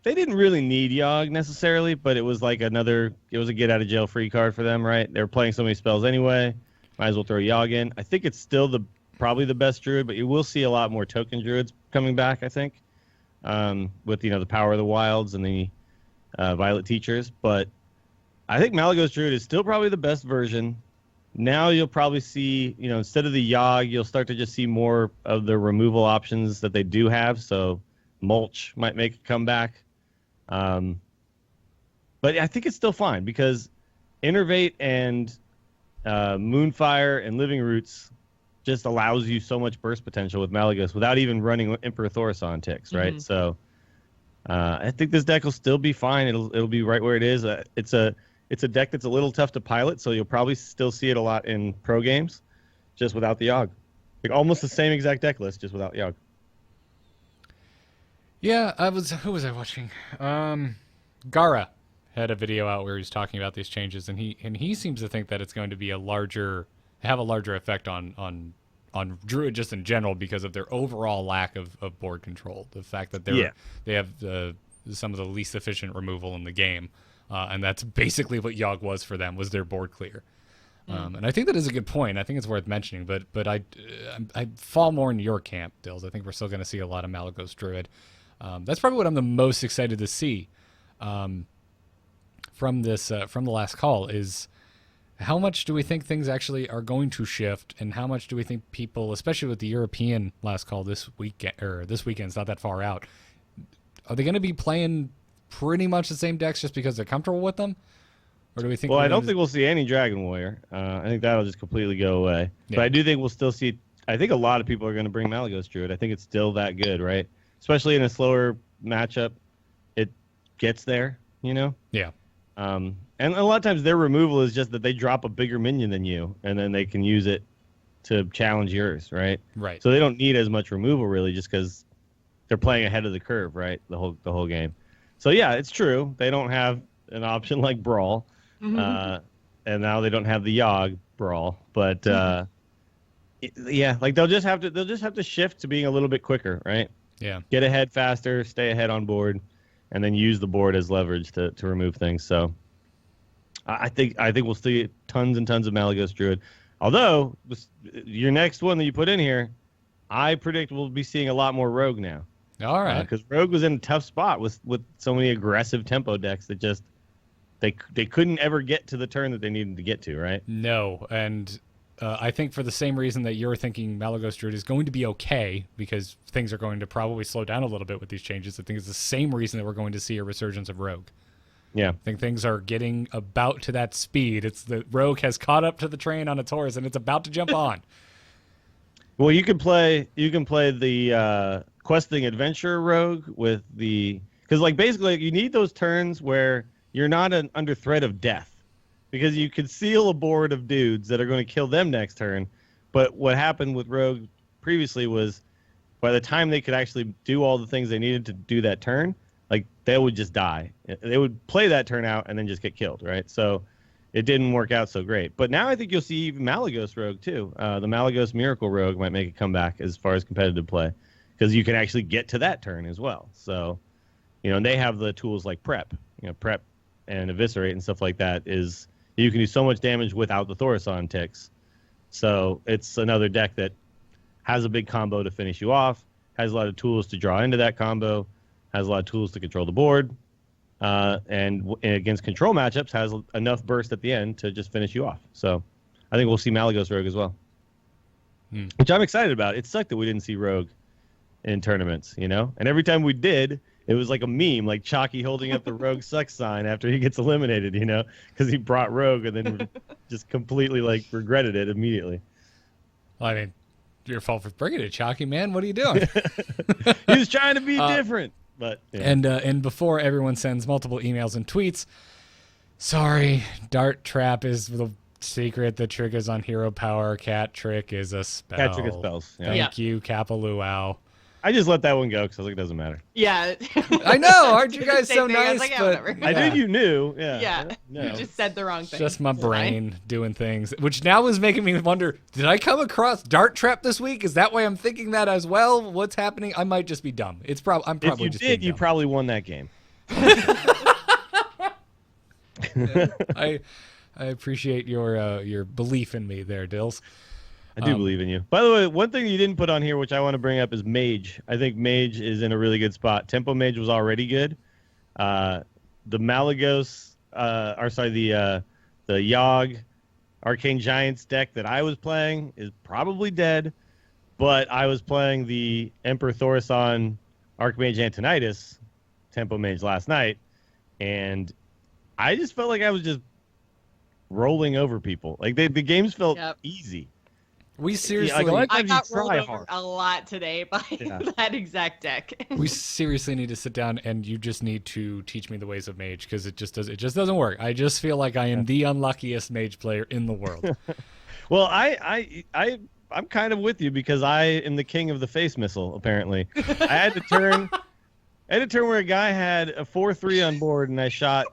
they didn't really need Yogg necessarily, but it was like it was a get out of jail free card for them, right? They were playing so many spells anyway. Might as well throw Yogg in. I think it's still probably the best Druid, but you will see a lot more token Druids coming back, I think, with the Power of the Wilds and the Violet Teachers. But I think Malagos Druid is still probably the best version. Now you'll probably see, instead of the Yogg, you'll start to just see more of the removal options that they do have. So Mulch might make a comeback. But I think it's still fine because Innervate and Moonfire and Living Roots just allows you so much burst potential with Malagos without even running Emperor Thaurissan ticks, right? So I think this deck will still be fine. It'll be right where it is. It's a deck that's a little tough to pilot, so you'll probably still see it a lot in pro games, just without the Yogg. Like almost the same exact deck list, just without Yogg. Yeah, who was I watching? Garrett had a video out where he's talking about these changes, and he seems to think that it's going to be have a larger effect on on Druid just in general because of their overall lack of board control. The fact that they have some of the least efficient removal in the game, and that's basically what Yogg was for them, was their board clear. And I think that is a good point. I think it's worth mentioning, but I fall more in your camp, Dills. I think we're still going to see a lot of Malygos Druid. That's probably what I'm the most excited to see from the last call is how much do we think things actually are going to shift, and how much do we think people, especially with the European last call this weekend's not that far out, are they going to be playing pretty much the same decks just because they're comfortable with them? Or do we think? Well, I don't think we'll see any Dragon Warrior. I think that'll just completely go away. Yeah. But I do think we'll still see. I think a lot of people are going to bring Malygos Druid. I think it's still that good, right? Especially in a slower matchup, it gets there. Yeah. And a lot of times their removal is just that they drop a bigger minion than you, and then they can use it to challenge yours, right? Right. So they don't need as much removal really, just because they're playing ahead of the curve, right? The whole game. So yeah, it's true. They don't have an option like Brawl. And now they don't have the Yogg Brawl, but yeah, like they'll just have to shift to being a little bit quicker, right? Yeah. Get ahead faster, stay ahead on board, and then use the board as leverage to remove things. So I think we'll see tons and tons of Malygos Druid. Although your next one that you put in here, I predict we'll be seeing a lot more Rogue now. All right. Because Rogue was in a tough spot with so many aggressive tempo decks that just they couldn't ever get to the turn that they needed to get to, right? No, and I think for the same reason that you're thinking Malygos Druid is going to be okay, because things are going to probably slow down a little bit with these changes. I think it's the same reason that we're going to see a resurgence of Rogue. Yeah. I think things are getting about to that speed. It's the Rogue has caught up to the train on its horse, and it's about to jump on. Well, you can play the questing adventure Rogue with because like basically you need those turns where you're not under threat of death, because you could seal a board of dudes that are going to kill them next turn. But what happened with Rogue previously was by the time they could actually do all the things they needed to do that turn, like they would just die. They would play that turn out and then just get killed, right? So it didn't work out so great. But now I think you'll see even Malygos Rogue too. The Malygos Miracle Rogue might make a comeback as far as competitive play, because you can actually get to that turn as well. So, and they have the tools like Prep. Prep and Eviscerate and stuff like that is you can do so much damage without the Thaurissan ticks. So it's another deck that has a big combo to finish you off, has a lot of tools to draw into that combo, has a lot of tools to control the board, and against control matchups has enough burst at the end to just finish you off. So I think we'll see Malygos Rogue as well, which I'm excited about. It sucked that we didn't see Rogue in tournaments, and every time we did, it was like a meme, like Chalky holding up the Rogue sucks sign after he gets eliminated, because he brought Rogue and then just completely regretted it immediately. Well, I mean, your fault for bringing it, Chalky, man. What are you doing? He was trying to be different. But yeah. And before everyone sends multiple emails and tweets, sorry, Dart Trap is the secret that triggers on hero power. Cat Trick is a spell. Cat Trick is spells. Yeah. Thank you, Kapaluau. I just let that one go because I was like, it doesn't matter. Yeah. I know. Aren't you guys so thing. nice? I was like, yeah, whatever. I knew you knew. Yeah. Yeah. No. You just said the wrong thing. Just my brain doing things, which now is making me wonder, did I come across Dart Trap this week? Is that why I'm thinking that as well? What's happening? I might just be dumb. I'm probably just being dumb. You probably won that game. I appreciate your belief in me there, Dills. I do believe in you. By the way, one thing you didn't put on here, which I want to bring up, is Mage. I think Mage is in a really good spot. Tempo Mage was already good. The Malygos, the Yogg Arcane Giants deck that I was playing is probably dead, but I was playing the Emperor Thaurissan Archmage Antonidas Tempo Mage last night, and I just felt like I was just rolling over people. Like the games felt easy. We seriously, I got rolled over a lot today by that exact deck. We seriously need to sit down, and you just need to teach me the ways of Mage, because it just doesn't work. I just feel like I am the unluckiest Mage player in the world. Well, I'm kind of with you, because I am the king of the face missile. Apparently, I had a turn where a guy had a 4/3 on board, and I shot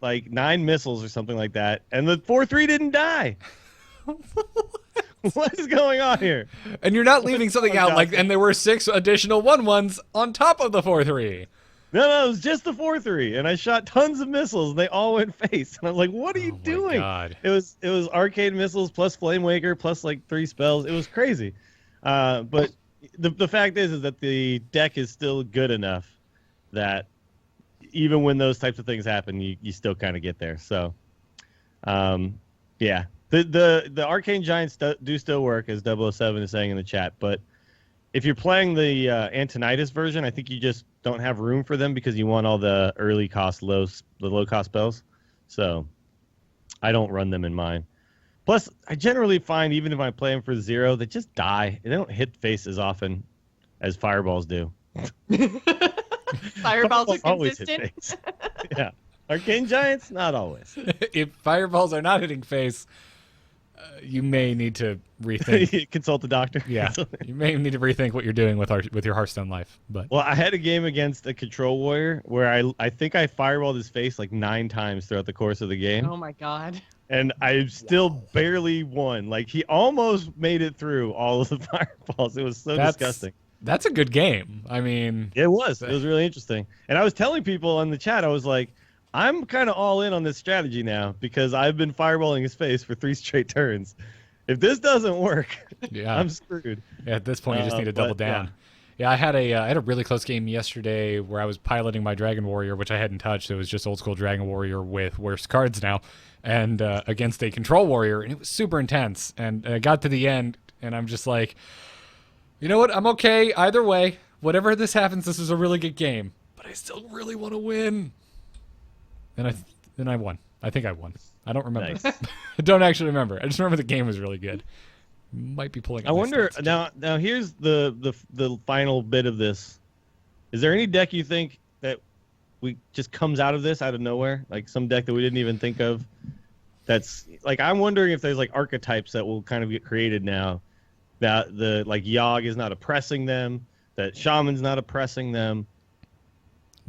like 9 missiles or something like that, and the 4/3 didn't die. What is going on here? And you're not leaving something out like, Jocelyn. and there were 6 additional 1/1s on top of the 4/3. No, it was just the 4/3, and I shot tons of missiles, and they all went face. And I'm like, what are you doing? God. It was arcade missiles plus Flame Waker plus like 3 spells. It was crazy. But the fact is that the deck is still good enough that even when those types of things happen, you still kind of get there. So, yeah. The Arcane Giants do still work, as 007 is saying in the chat, but if you're playing the Antonitis version, I think you just don't have room for them because you want all the low cost spells. So I don't run them in mine. Plus, I generally find even if I play them for 0, they just die. They don't hit face as often as fireballs do. Fireballs are Always hit consistent. face. Yeah. Arcane Giants, not always. If fireballs are not hitting face, you may need to rethink. Consult the doctor. Yeah, you may need to rethink what you're doing with your Hearthstone life. But Well, I had a game against a control warrior where I think I fireballed his face like 9 times throughout the course of the game. Oh my god. And I still barely won. Like, he almost made it through all of the fireballs. It was so disgusting. That's a good game. I mean, It was. It was really interesting. And I was telling people in the chat, I was like, I'm kind of all in on this strategy now because I've been fireballing his face for 3 straight turns. If this doesn't work, yeah, I'm screwed. Yeah, at this point, you just need to double but, yeah. down. Yeah, I had a really close game yesterday where I was piloting my Dragon Warrior, which I hadn't touched. It was just old school Dragon Warrior with worse cards now, and against a Control Warrior, and it was super intense. And I got to the end, and I'm just like, you know what? I'm okay either way. Whatever this happens, this is a really good game. But I still really want to win. And I won. I think I won. I don't remember. Nice. I don't actually remember. I just remember the game was really good. Might be pulling. I wonder now. Here's the final bit of this. Is there any deck you think that we just comes out of this out of nowhere, like some deck that we didn't even think of? That's like, I'm wondering if there's like archetypes that will kind of get created now. That the like Yogg is not oppressing them. That Shaman's not oppressing them.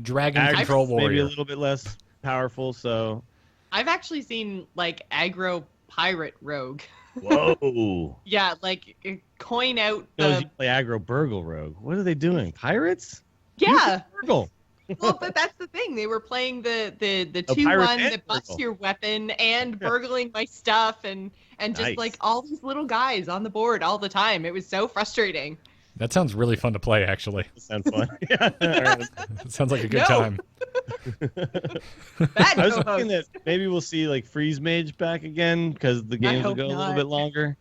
Dragon Ag's Control Warrior. maybe a little bit less powerful. So I've actually seen like aggro pirate rogue. whoa. Yeah, like coin out Those the you play aggro burgle rogue. What are they doing? Pirates? yeah. Burgle. Well, but that's the thing. They were playing the Oh, 2-1 pirate and that busts burgle. your weapon and burgling my stuff and just Nice. like all these little guys on the board all the time. It was so frustrating. That sounds really fun to play, actually. Sounds fun. Yeah. All right. It sounds like a good No. time. Bad I was co-host. thinking that maybe we'll see like Freeze Mage back again because the games will hope go a little not. bit longer.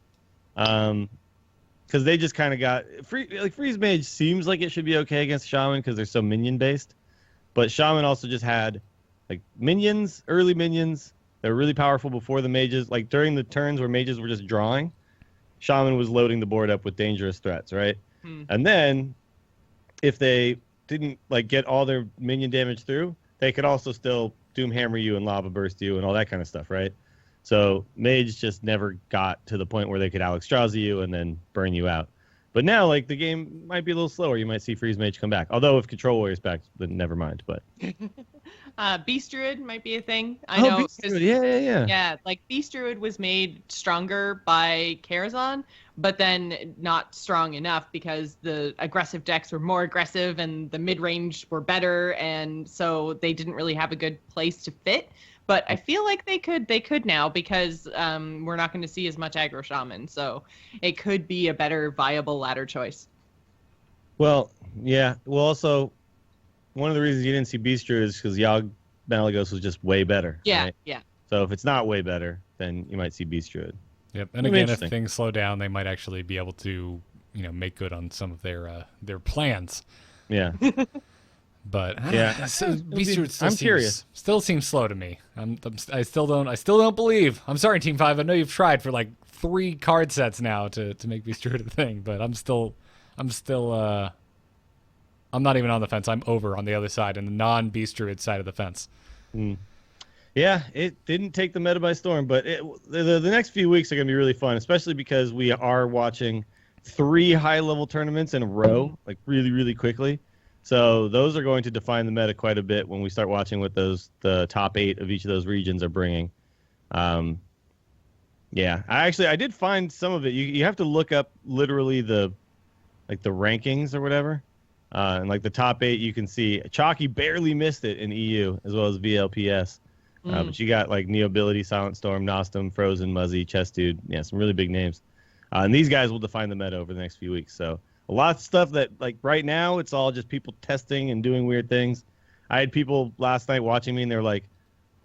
Because they just kind of got Freeze Mage seems like it should be okay against Shaman because they're so minion based, but Shaman also just had like minions, early minions that were really powerful before the mages. Like during the turns where mages were just drawing, Shaman was loading the board up with dangerous threats, right? And then if they didn't like get all their minion damage through, they could also still Doom Hammer you and Lava Burst you and all that kind of stuff, right? So Mage just never got to the point where they could Alexstrasza you and then burn you out. But now, like, the game might be a little slower. You might see Freeze Mage come back. Although if Control Warrior's back, then never mind. But Beast Druid might be a thing. I know. Beast 'cause- Druid. Yeah. Yeah, like Beast Druid was made stronger by Karazhan, but then not strong enough because the aggressive decks were more aggressive and the mid-range were better, and so they didn't really have a good place to fit. But I feel like they could now because we're not going to see as much aggro shaman, so it could be a better viable ladder choice. Well, yeah. Well, also, one of the reasons you didn't see Beast Druid is because Yogg Malagos was just way better. Yeah, right? yeah. So if it's not way better, then you might see Beast Druid. Yep. And It'll be again, if interesting. things slow down, they might actually be able to, make good on some of their plans. Yeah. But Yeah. Beast Druid still I'm seems, curious. Still seems slow to me. I still don't believe. I'm sorry, Team 5. I know you've tried for like 3 card sets now to make Beast Druid a thing, but I'm not even on the fence. I'm over on the other side, in the non-Beast Druid side of the fence. Yeah, it didn't take the meta by storm, but the next few weeks are going to be really fun, especially because we are watching 3 high-level tournaments in a row, like really, really quickly. So those are going to define the meta quite a bit when we start watching what the top 8 of each of those regions are bringing. Yeah, I did find some of it. You have to look up literally the rankings or whatever, and like the top 8 you can see. Chalky barely missed it in EU as well as VLPS, but you got like Neobility, Silent Storm, Nostrum, Frozen, Muzzy, Chess Dude. Yeah, some really big names, and these guys will define the meta over the next few weeks. So a lot of stuff that like right now it's all just people testing and doing weird things. I had people last night watching me and they're like,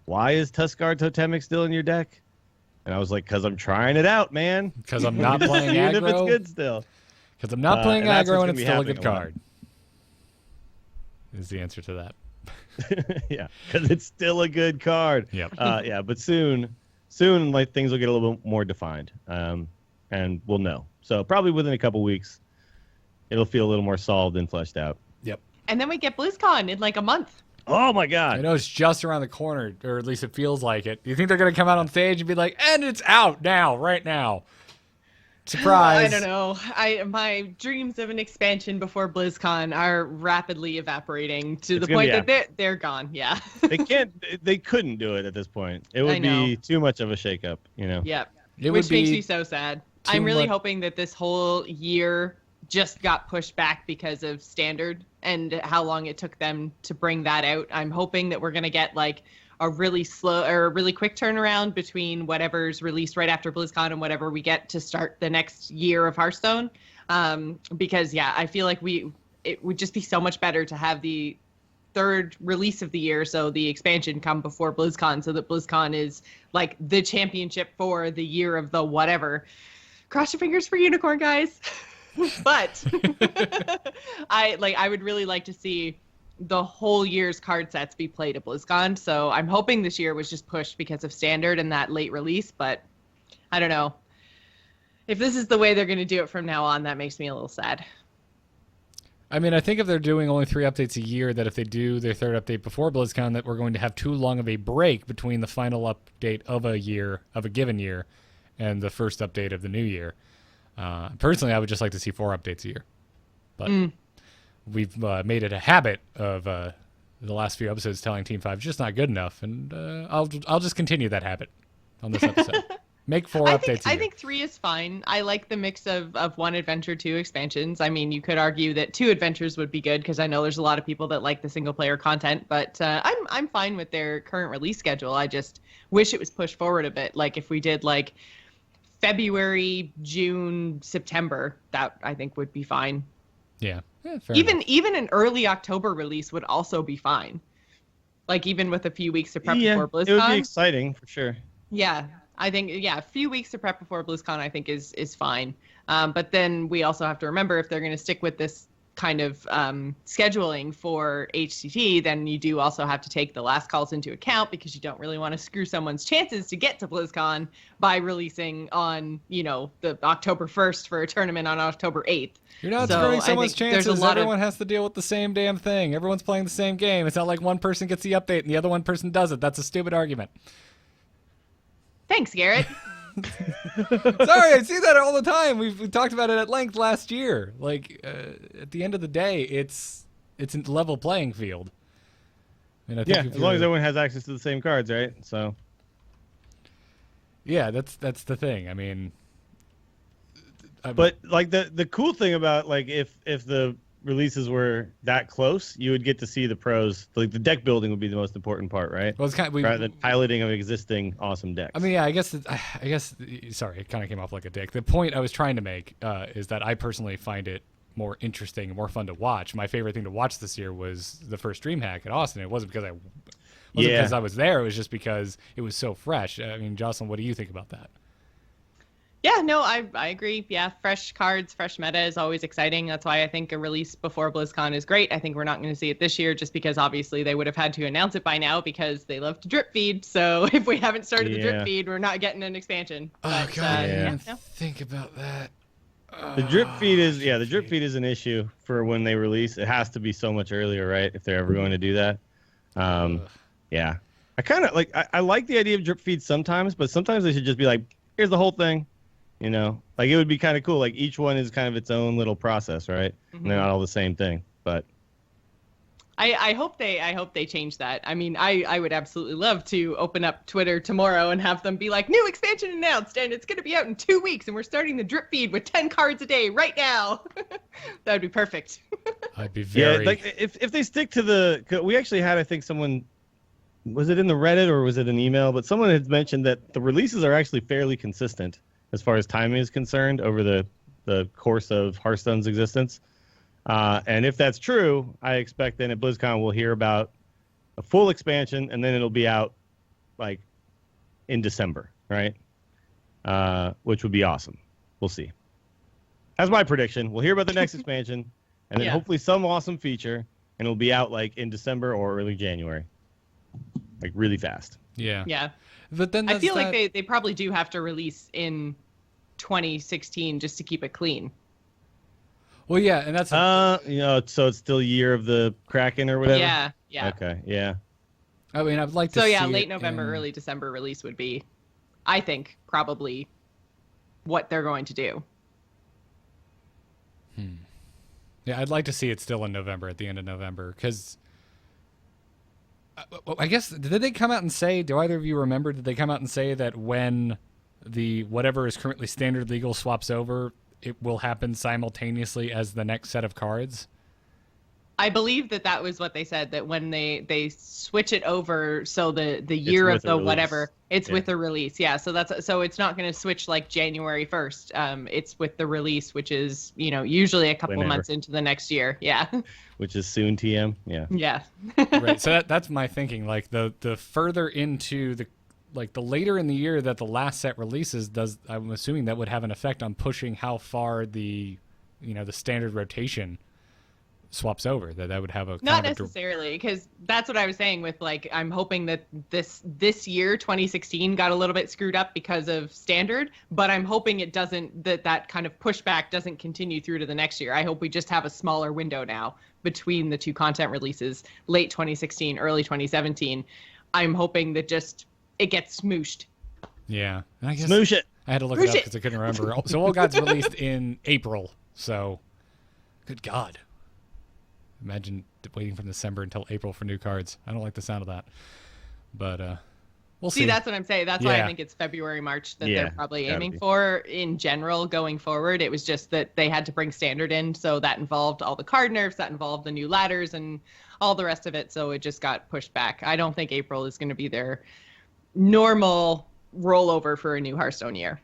"Why is Tuskar Totemic still in your deck?" And I was like, "Cause I'm trying it out, man. Because I'm not playing Even if it's aggro. good still." Because I'm not playing and that's aggro what's and it's gonna be still a good happening a lot. card. Is the answer to that. Yeah, because it's still a good card. Yep. Yeah, but soon, like things will get a little bit more defined, and we'll know. So probably within a couple weeks, it'll feel a little more solved and fleshed out. Yep. And then we get BlizzCon in like a month. Oh my I God! know it's just around the corner, or at least it feels like it. Do you think they're going to come out on stage and be like, and it's out now, right now? Surprise. I don't know. My dreams of an expansion before BlizzCon are rapidly evaporating to the gonna point be that they're gone. Yeah. They couldn't do it at this point. It I would know. be too much of a shakeup, you know. Yep. It Which would makes be me so sad. too I'm really much- hoping that this whole year just got pushed back because of standard and how long it took them to bring that out. I'm hoping that we're going to get like a really slow or a really quick turnaround between whatever's released right after BlizzCon and whatever we get to start the next year of Hearthstone. Because yeah, I feel like it would just be so much better to have the third release of the year, so the expansion come before BlizzCon, so that BlizzCon is like the championship for the year of the whatever. Cross your fingers for Unicorn, guys. But I would really like to see the whole year's card sets be played at BlizzCon. So I'm hoping this year was just pushed because of standard and that late release, but I don't know. If this is the way they're going to do it from now on, that makes me a little sad. I mean, I think if they're doing only 3 updates a year, that if they do their third update before BlizzCon, that we're going to have too long of a break between the final update of a given year, and the first update of the new year. Personally, I would just like to see 4 updates a year. But we've made it a habit of the last few episodes telling Team 5 it's just not good enough, and I'll just continue that habit on this episode. Make 4 updates a year. I think 3 is fine. I like the mix of 1 adventure, 2 expansions. I mean, you could argue that 2 adventures would be good because I know there's a lot of people that like the single player content, but I'm fine with their current release schedule. I just wish it was pushed forward a bit. Like if we did like February, June, September, that I think would be fine. Yeah. Fair enough. Even an early October release would also be fine. Like even with a few weeks to prep before BlizzCon. It would be exciting for sure. Yeah, I think a few weeks to prep before BlizzCon I think is fine. But then we also have to remember if they're going to stick with this kind of scheduling for HCT, then you do also have to take the last calls into account because you don't really want to screw someone's chances to get to BlizzCon by releasing on, the October 1st for a tournament on October 8th. You're not So screwing I someone's think there's chances. a lot of- Everyone has to deal with the same damn thing. Everyone's playing the same game. It's not like one person gets the update and the other one person doesn't. That's a stupid argument. Thanks, Garrett. Sorry, I see that all the time. We talked about it at length last year. Like, at the end of the day, it's a level playing field. And I think Yeah, as long as everyone has access to the same cards, right? So. Yeah, that's the thing. I mean, But like the cool thing about like if the releases were that close, you would get to see the pros. Like the deck building would be the most important part, right? well, it's kind of, Rather than piloting of existing awesome decks. I mean, yeah, I guess. Sorry, it kind of came off like a dick. The point I was trying to make is that I personally find it more interesting and more fun to watch. My favorite thing to watch this year was the first DreamHack at Austin. It wasn't because because I was there. It was just because it was so fresh. I mean, Jocelyn, what do you think about that? Yeah, no, I agree. Yeah, fresh cards, fresh meta is always exciting. That's why I think a release before BlizzCon is great. I think we're not going to see it this year just because obviously they would have had to announce it by now because they love to drip feed. So if we haven't started the drip feed, we're not getting an expansion. Oh, But, God, I didn't yeah, even no. think about that. the drip feed is an issue for when they release. It has to be so much earlier, right? If they're ever going to do that. Yeah. I kind of I like the idea of drip feeds sometimes, but sometimes they should just be like, here's the whole thing. Like it would be kind of cool. Like each one is kind of its own little process, right? And they're not all the same thing. But I hope they change that. I mean, I would absolutely love to open up Twitter tomorrow and have them be like, new expansion announced, and it's going to be out in 2 weeks, and we're starting the drip feed with 10 cards a day right now. That would be perfect. I'd be very... Yeah, like if they stick to the... We actually had, I think, someone... Was it in the Reddit or was it an email? But someone had mentioned that the releases are actually fairly consistent as far as timing is concerned over the course of Hearthstone's existence. And if that's true, I expect then at BlizzCon we'll hear about a full expansion, and then it'll be out like in December, right? Which would be awesome. We'll see. That's my prediction. We'll hear about the next expansion, and then hopefully some awesome feature, and it'll be out like in December or early January, like really fast. Yeah. Yeah. But then I feel like they probably do have to release in 2016 just to keep it clean. Well, yeah, and that's... so it's still year of the Kraken or whatever? Yeah. Okay, yeah. I mean, I'd like to So, see yeah, it late November, in... early December release would be, I think, probably what they're going to do. Yeah, I'd like to see it still in November, at the end of November, because... I guess, did they come out and say, do either of you remember, did they come out and say that when the whatever is currently standard legal swaps over, it will happen simultaneously as the next set of cards? I believe that was what they said, that when they switch it over, so the year of the whatever, it's with the release. Yeah, so it's not going to switch like January 1st. It's with the release, which is, usually a couple months into the next year. Yeah. Which is soon TM. Yeah. Yeah. Right. So that's my thinking. Like the further into the later in the year that the last set releases, I'm assuming that would have an effect on pushing how far the standard rotation swaps over. That would have a not necessarily, because that's what I was saying with like, I'm hoping that this year 2016 got a little bit screwed up because of standard, but I'm hoping it doesn't, that kind of pushback doesn't continue through to the next year. I hope we just have a smaller window now between the two content releases, late 2016, early 2017. I'm hoping that just it gets smooshed. Yeah. And I guess smoosh it. I had to look it up because I couldn't remember. So Old Gods released in April. So, good God. Imagine waiting from December until April for new cards. I don't like the sound of that. But we'll see. That's what I'm saying. That's why I think it's February, March that they're probably aiming for in general going forward. It was just that they had to bring standard in, so that involved all the card nerfs, that involved the new ladders and all the rest of it, so it just got pushed back. I don't think April is going to be their normal rollover for a new Hearthstone year.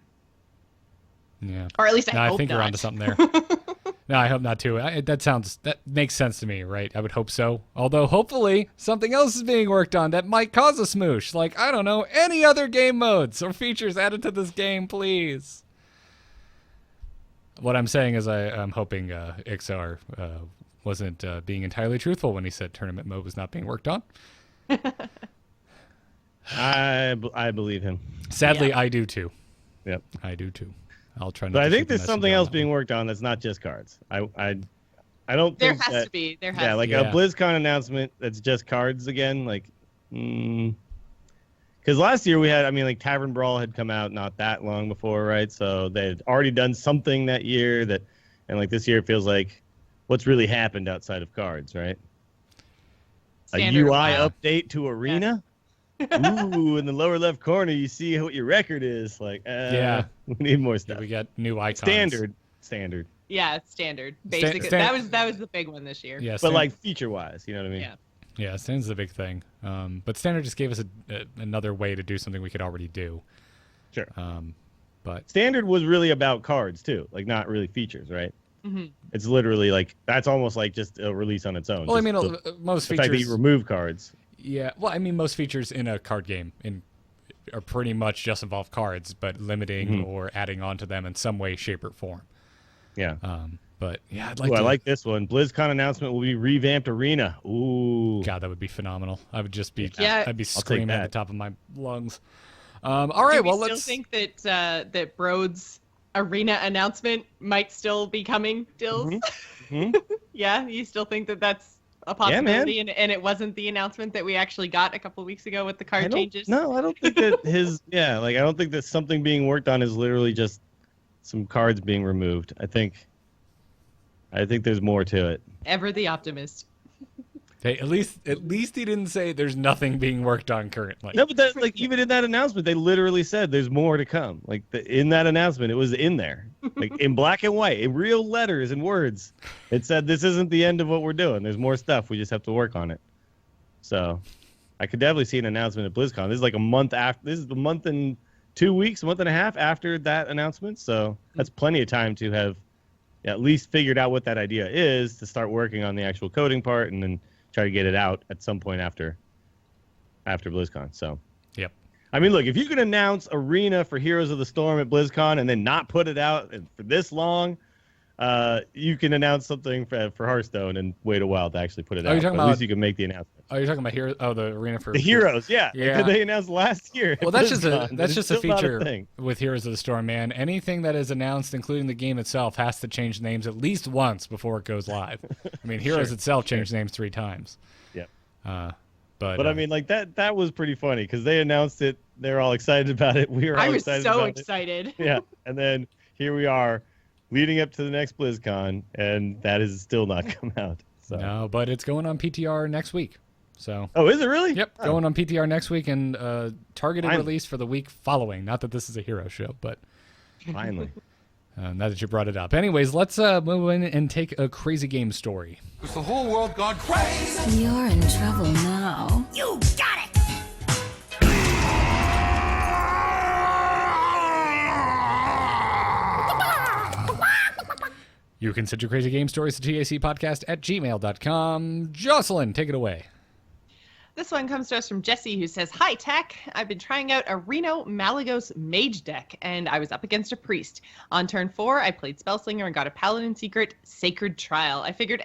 Yeah. Or at least I hope think not. you're onto something there. No, I hope not too. That makes sense to me, right? I would hope so. Although hopefully something else is being worked on that might cause a smoosh. Like, I don't know, any other game modes or features added to this game, please. What I'm saying is I'm hoping XR wasn't being entirely truthful when he said tournament mode was not being worked on. I believe him. Sadly, I do too. Yep. I do too. I'll try not But to I shoot think the there's something messenger else on being that one. worked on that's not just cards. I don't There think has to be. There has yeah, to like be. a BlizzCon announcement that's just cards again. Like, because last year we had, like Tavern Brawl had come out not that long before, right? So they had already done something that year and like this year it feels like what's really happened outside of cards, right? Standard a UI update to Arena. Ooh, in the lower left corner, you see what your record is. Like, we need more stuff. We got new icons. Standard. Yeah, standard. Basically, that was the big one this year. Yeah, but like feature-wise, you know what I mean? Yeah. Yeah, standard's the big thing. But standard just gave us another way to do something we could already do. Sure. But standard was really about cards too, like not really features, right? Mm-hmm. It's literally like that's almost like just a release on its own. Well, most the features. fact that you remove cards. Yeah, well, most features in a card game are pretty much just involve cards, but limiting or adding on to them in some way, shape, or form. Yeah. But yeah, I like this one. BlizzCon announcement will be revamped Arena. Ooh. God, that would be phenomenal. I would just be, Yeah. I'd be screaming at the top of my lungs. All right, well, let's. Do you still think that Broad's Arena announcement might still be coming, Dills? Yeah, you still think that's a possibility, and it wasn't the announcement that we actually got a couple weeks ago with the card changes? No, I don't think that I don't think that something being worked on is literally just some cards being removed. I think there's more to it. Ever the optimist. Hey, at least he didn't say there's nothing being worked on currently. No, but that, like, even in that announcement, they literally said there's more to come. Like, in that announcement, it was in there, like in black and white, in real letters and words. It said this isn't the end of what we're doing. There's more stuff. We just have to work on it. So, I could definitely see an announcement at BlizzCon. This is like a month after. This is a month and 2 weeks, a month and a half after that announcement. So that's plenty of time to have at least figured out what that idea is to start working on the actual coding part and then try to get it out at some point after BlizzCon. So, yep. I mean, look, if you can announce Arena for Heroes of the Storm at BlizzCon and then not put it out for this long, you can announce something for Hearthstone and wait a while to actually put it out. At least you can make the announcement. Oh, you're talking about the Arena for the Heroes, yeah. They announced last year. Well, that's just a feature with Heroes of the Storm, man. Anything that is announced, including the game itself, has to change names at least once before it goes live. I mean, Heroes itself changed names 3 times. Yep. But I mean, like that was pretty funny because they announced it. They were all excited about it. We were all excited about it. I was so excited. Yeah, and then here we are, leading up to the next BlizzCon, and that has still not come out. So. No, but it's going on PTR next week. So. Oh, is it really? Yep, going on PTR next week and targeted release for the week following. Not that this is a hero show, but finally. Now that you brought it up. Anyways, let's move in and take a crazy game story. Is the whole world gone crazy? You're in trouble now. You got it! You can send your crazy game stories to tacpodcast@gmail.com. Jocelyn, take it away. This one comes to us from Jesse, who says, "Hi, Tech. I've been trying out a Reno Malagos Mage deck, and I was up against a Priest. On turn 4, I played Spellslinger and got a Paladin Secret, Sacred Trial. I figured,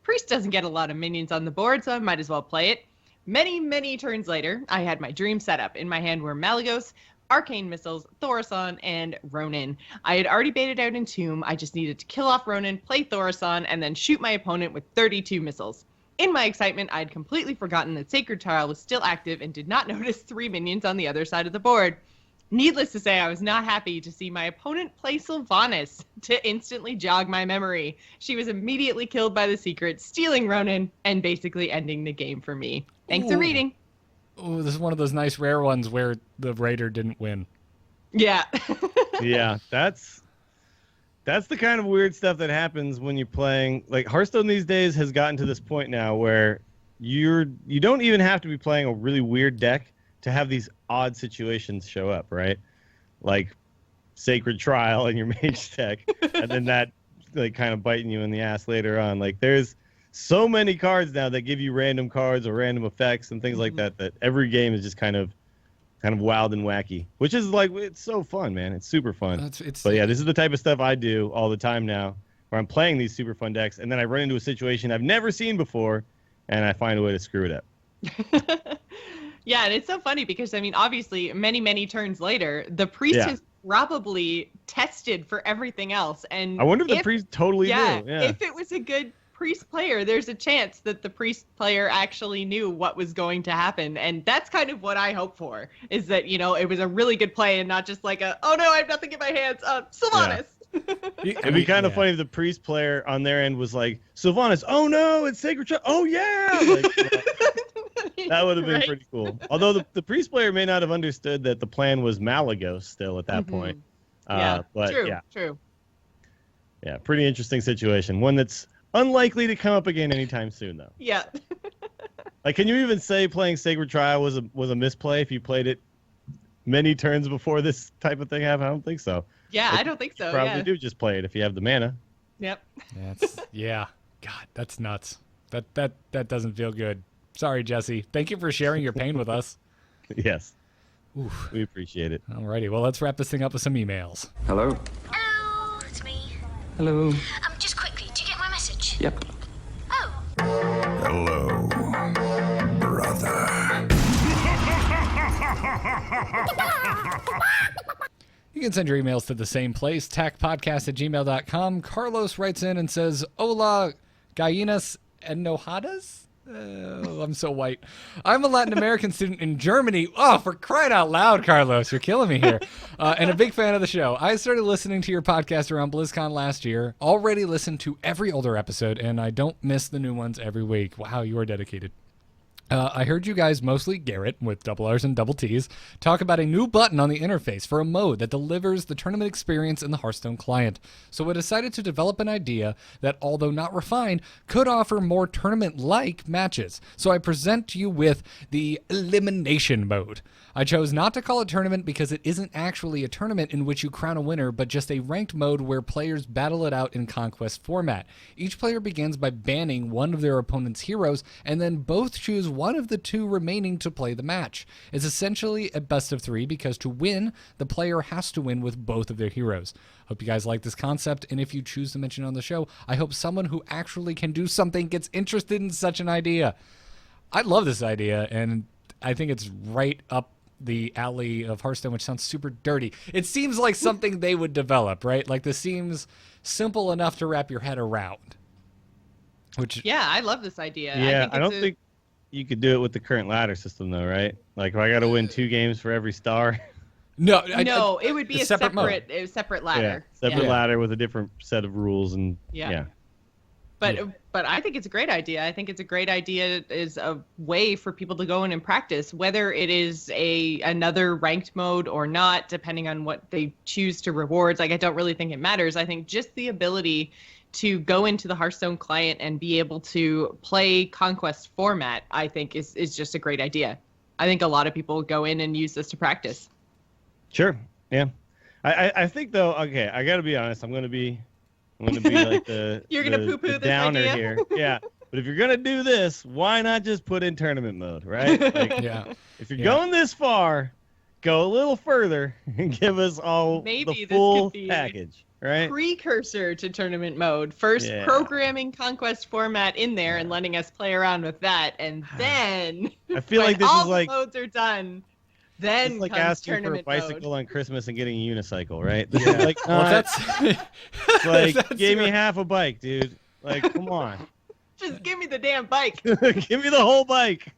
Priest doesn't get a lot of minions on the board, so I might as well play it. Many, many turns later, I had my dream setup. In my hand were Malagos, Arcane Missiles, Thaurissan, and Ronin. I had already baited out Entomb. I just needed to kill off Ronin, play Thaurissan, and then shoot my opponent with 32 missiles. In my excitement, I had completely forgotten that Sacred Trial was still active and did not notice 3 minions on the other side of the board. Needless to say, I was not happy to see my opponent play Sylvanas to instantly jog my memory. She was immediately killed by the Secret, stealing Ronin, and basically ending the game for me. Thanks for reading." Oh, this is one of those nice rare ones where the Raider didn't win. Yeah. Yeah, that's the kind of weird stuff that happens when you're playing. Like, Hearthstone these days has gotten to this point now where you don't even have to be playing a really weird deck to have these odd situations show up, right? Like Sacred Trial in your Mage deck, and then that like kind of biting you in the ass later on. Like, there's so many cards now that give you random cards or random effects and things like that every game is just kind of wild and wacky, which is like, it's so fun, man. It's super fun. But yeah, this is the type of stuff I do all the time now, where I'm playing these super fun decks, and then I run into a situation I've never seen before, and I find a way to screw it up. Yeah, and it's so funny because, I mean, obviously, many, many turns later, the Priest has probably tested for everything else. And I wonder if the Priest totally knew. Yeah, if it was a good Priest player, there's a chance that the Priest player actually knew what was going to happen. And that's kind of what I hope for, is that, you know, it was a really good play and not just like oh no, I have nothing in my hands, Sylvanas. It'd be kind of funny if the Priest player on their end was like, Sylvanas, oh no, it's Sacred Trial, oh yeah! Like, that would have been pretty cool. Although the Priest player may not have understood that the plan was Malagos still at that point. But true. Yeah, pretty interesting situation. One that's unlikely to come up again anytime soon, though. Yeah. Like, can you even say playing Sacred Trial was a misplay if you played it many turns before this type of thing happened? I don't think so. Yeah, I don't think so. You probably do just play it if you have the mana. Yep. Yeah. God, that's nuts. That doesn't feel good. Sorry, Jesse. Thank you for sharing your pain with us. Yes. Oof. We appreciate it. Alrighty, well, let's wrap this thing up with some emails. Hello? Hello, it's me. Hello. Just quickly, do you get my message? Yep. Oh. Hello, brother. You can send your emails to the same place, tacpodcast@gmail.com. Carlos writes in and says, "Hola, gallinas enojadas?" Oh, I'm so white. I'm a Latin American student in Germany. Oh, for crying out loud, Carlos, you're killing me here. And a big fan of the show. I started listening to your podcast around BlizzCon last year. Already listened to every older episode, and I don't miss the new ones every week. Wow, you are dedicated. I heard you guys, mostly Garrett, with double R's and double T's, talk about a new button on the interface for a mode that delivers the tournament experience in the Hearthstone client. So I decided to develop an idea that, although not refined, could offer more tournament-like matches. So I present to you with the elimination mode. I chose not to call it tournament because it isn't actually a tournament in which you crown a winner, but just a ranked mode where players battle it out in conquest format. Each player begins by banning one of their opponent's heroes, and then both choose one of the two remaining to play the match. It's essentially a best of three because to win, the player has to win with both of their heroes. Hope you guys like this concept, and if you choose to mention it on the show, I hope someone who actually can do something gets interested in such an idea. I love this idea, and I think it's right up the alley of Hearthstone, which sounds super dirty. It seems like something they would develop, right? Like this seems simple enough to wrap your head around. Which Yeah, I love this idea. Yeah, I don't think you could do it with the current ladder system, though, right? Like, if I got to win 2 games for every star. No, it would be a separate ladder. Separate ladder with a different set of rules, and But I think it's a great idea. I think it's a great idea as a way for people to go in and practice, whether it is another ranked mode or not, depending on what they choose to rewards. Like, I don't really think it matters. I think just the ability to go into the Hearthstone client and be able to play Conquest format, I think is just a great idea. I think a lot of people go in and use this to practice. Sure. Yeah. I think, though, okay, I got to be honest. I'm going to be like the You're gonna poo-poo the this downer idea? here. Yeah. But if you're gonna do this, why not just put in tournament mode, right? Like, yeah. if you're going this far, go a little further and give us all Maybe the this full could be package, right? Precursor to tournament mode. First, programming Conquest format in there and letting us play around with that, and then I feel when like this all is like the modes are done, then it's like comes asking for a tournament bicycle mode. on Christmas and getting a unicycle, right? This is like, Well, not, that's it's like that's gave me your- half a bike, dude. Like, come on. Just give me the damn bike. Give me the whole bike.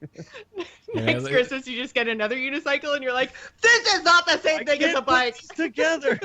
Next like- Christmas, you just get another unicycle, and you're like, "This is not the same thing as a bike." Together.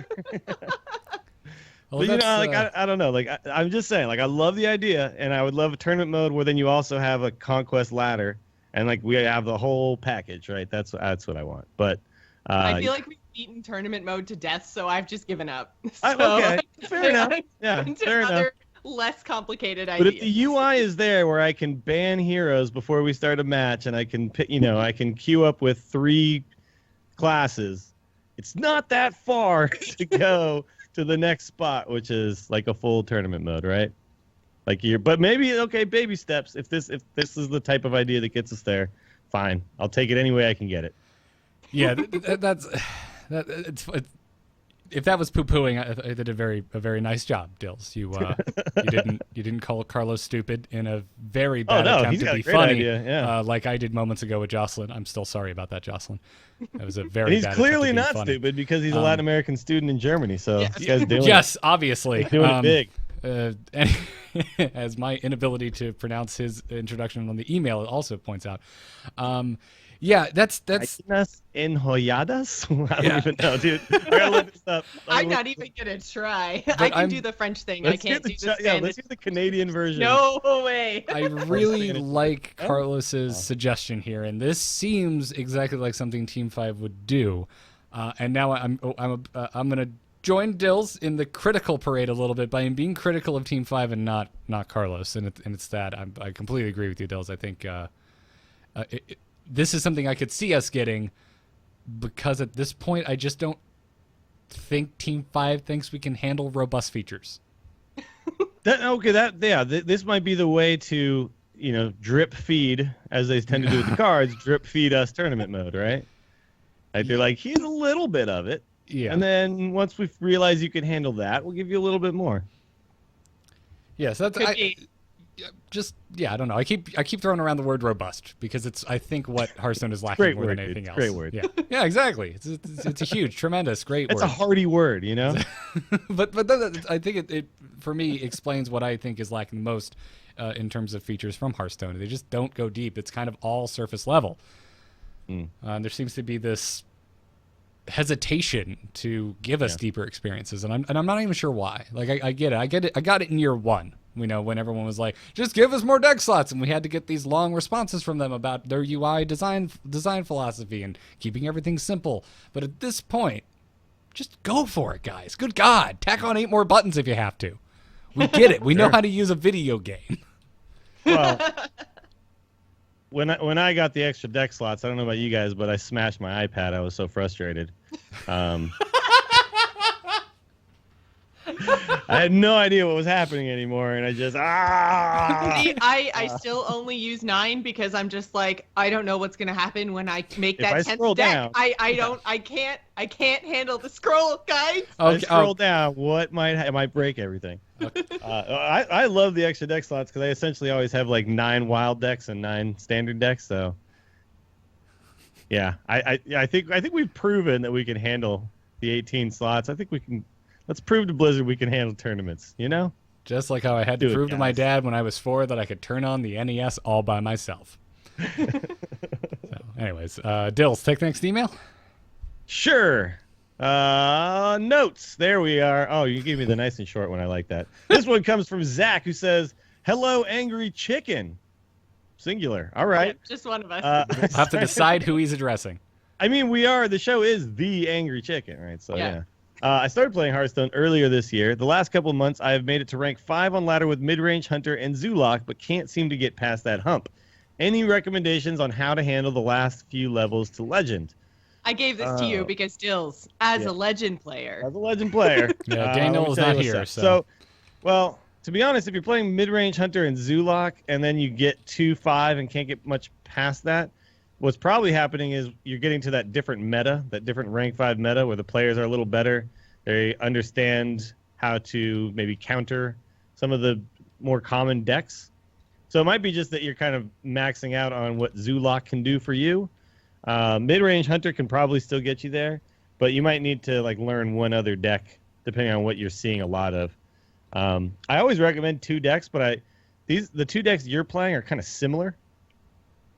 Well, But you know, that's, like I don't know, like I'm just saying, like I love the idea, and I would love a tournament mode where then you also have a conquest ladder, and like we have the whole package, right? That's what I want. But I feel like we've beaten tournament mode to death, so I've just given up. okay, fair enough. Yeah, fair enough. Other less complicated But ideas. if the UI is there where I can ban heroes before we start a match, and I can pick, I can queue up with 3 classes, it's not that far to go to the next spot, which is like a full tournament mode, right? Like but maybe baby steps. If this is the type of idea that gets us there, fine. I'll take it any way I can get it. Yeah, if that was poo-pooing, I did a very nice job, Dills. You didn't call Carlos stupid in a very bad attempt he's to got be a great funny, idea, yeah. like I did moments ago with Jocelyn. I'm still sorry about that, Jocelyn. That was a very And he's bad clearly attempt to be not funny. stupid because he's a Latin American student in Germany. So this guy's doing Yes, obviously. it. Doing it big. As my inability to pronounce his introduction on the email also points out. Yeah, that's Gallinas enjolladas? I don't even know, dude. I gotta look this up. I'm not even gonna try. I can do the French thing. I can't do the Spanish. Yeah, let's hear the Canadian version. No way. I really like Carlos's suggestion here, and this seems exactly like something Team 5 would do. And now I'm gonna join Dills in the critical parade a little bit by being critical of Team 5 and not Carlos. And it's that I completely agree with you, Dills. I think this is something I could see us getting, because at this point I just don't think Team 5 thinks we can handle robust features. This might be the way to, drip feed, as they tend to do with the cards, drip feed us tournament mode, right? Like they're like, here's a little bit of it. Yeah. And then once we realize you can handle that, we'll give you a little bit more. Yes, that's Could be. I don't know. I keep throwing around the word robust because it's, I think, what Hearthstone is lacking Great more word, than anything dude. else. Great word. Yeah, exactly. It's a huge, tremendous, great It's word. a hearty word, you know? but I think it for me explains what I think is lacking the most, in terms of features from Hearthstone. They just don't go deep. It's kind of all surface level. There seems to be this hesitation to give us deeper experiences, and I'm not even sure why. Like I get it. I got it in year one. You know, when everyone was like, just give us more deck slots, and we had to get these long responses from them about their UI design philosophy and keeping everything simple. But at this point, just go for it, guys. Good God, tack on 8 more buttons if you have to. We get it. We know how to use a video game. Well, when I got the extra deck slots, I don't know about you guys, but I smashed my iPad. I was so frustrated. I had no idea what was happening anymore, and I just See, I still only use 9 because I'm just like, I don't know what's gonna happen when I make that 10th deck. I can't handle the scroll, guys. I scroll down. What might break everything? I love the extra deck slots because I essentially always have like 9 wild decks and 9 standard decks. So yeah, I think we've proven that we can handle the 18 slots. I think we can. Let's prove to Blizzard we can handle tournaments, you know? Just like how I had to prove to my dad when I was 4 that I could turn on the NES all by myself. So, anyways, Dills, take the next email. Sure. Notes. There we are. Oh, you gave me the nice and short one. I like that. This one comes from Zach, who says, "Hello, angry chicken." Singular. All right. Yep, just one of us. I'll have to decide who he's addressing. I mean, the show is The Angry Chicken, right? So, yeah. I started playing Hearthstone earlier this year. The last couple of months, I have made it to rank 5 on ladder with mid-range Hunter and Zulok, but can't seem to get past that hump. Any recommendations on how to handle the last few levels to Legend? I gave this to you because Dills, as a Legend player. As a Legend player. Daniel is not here. So, well, to be honest, if you're playing mid-range Hunter and Zulok, and then you get 2-5 and can't get much past that, what's probably happening is you're getting to that different meta, that different rank 5 meta where the players are a little better. They understand how to maybe counter some of the more common decks. So it might be just that you're kind of maxing out on what Zulok can do for you. Mid-range Hunter can probably still get you there, but you might need to like learn one other deck depending on what you're seeing a lot of. I always recommend 2 decks, but the 2 decks you're playing are kind of similar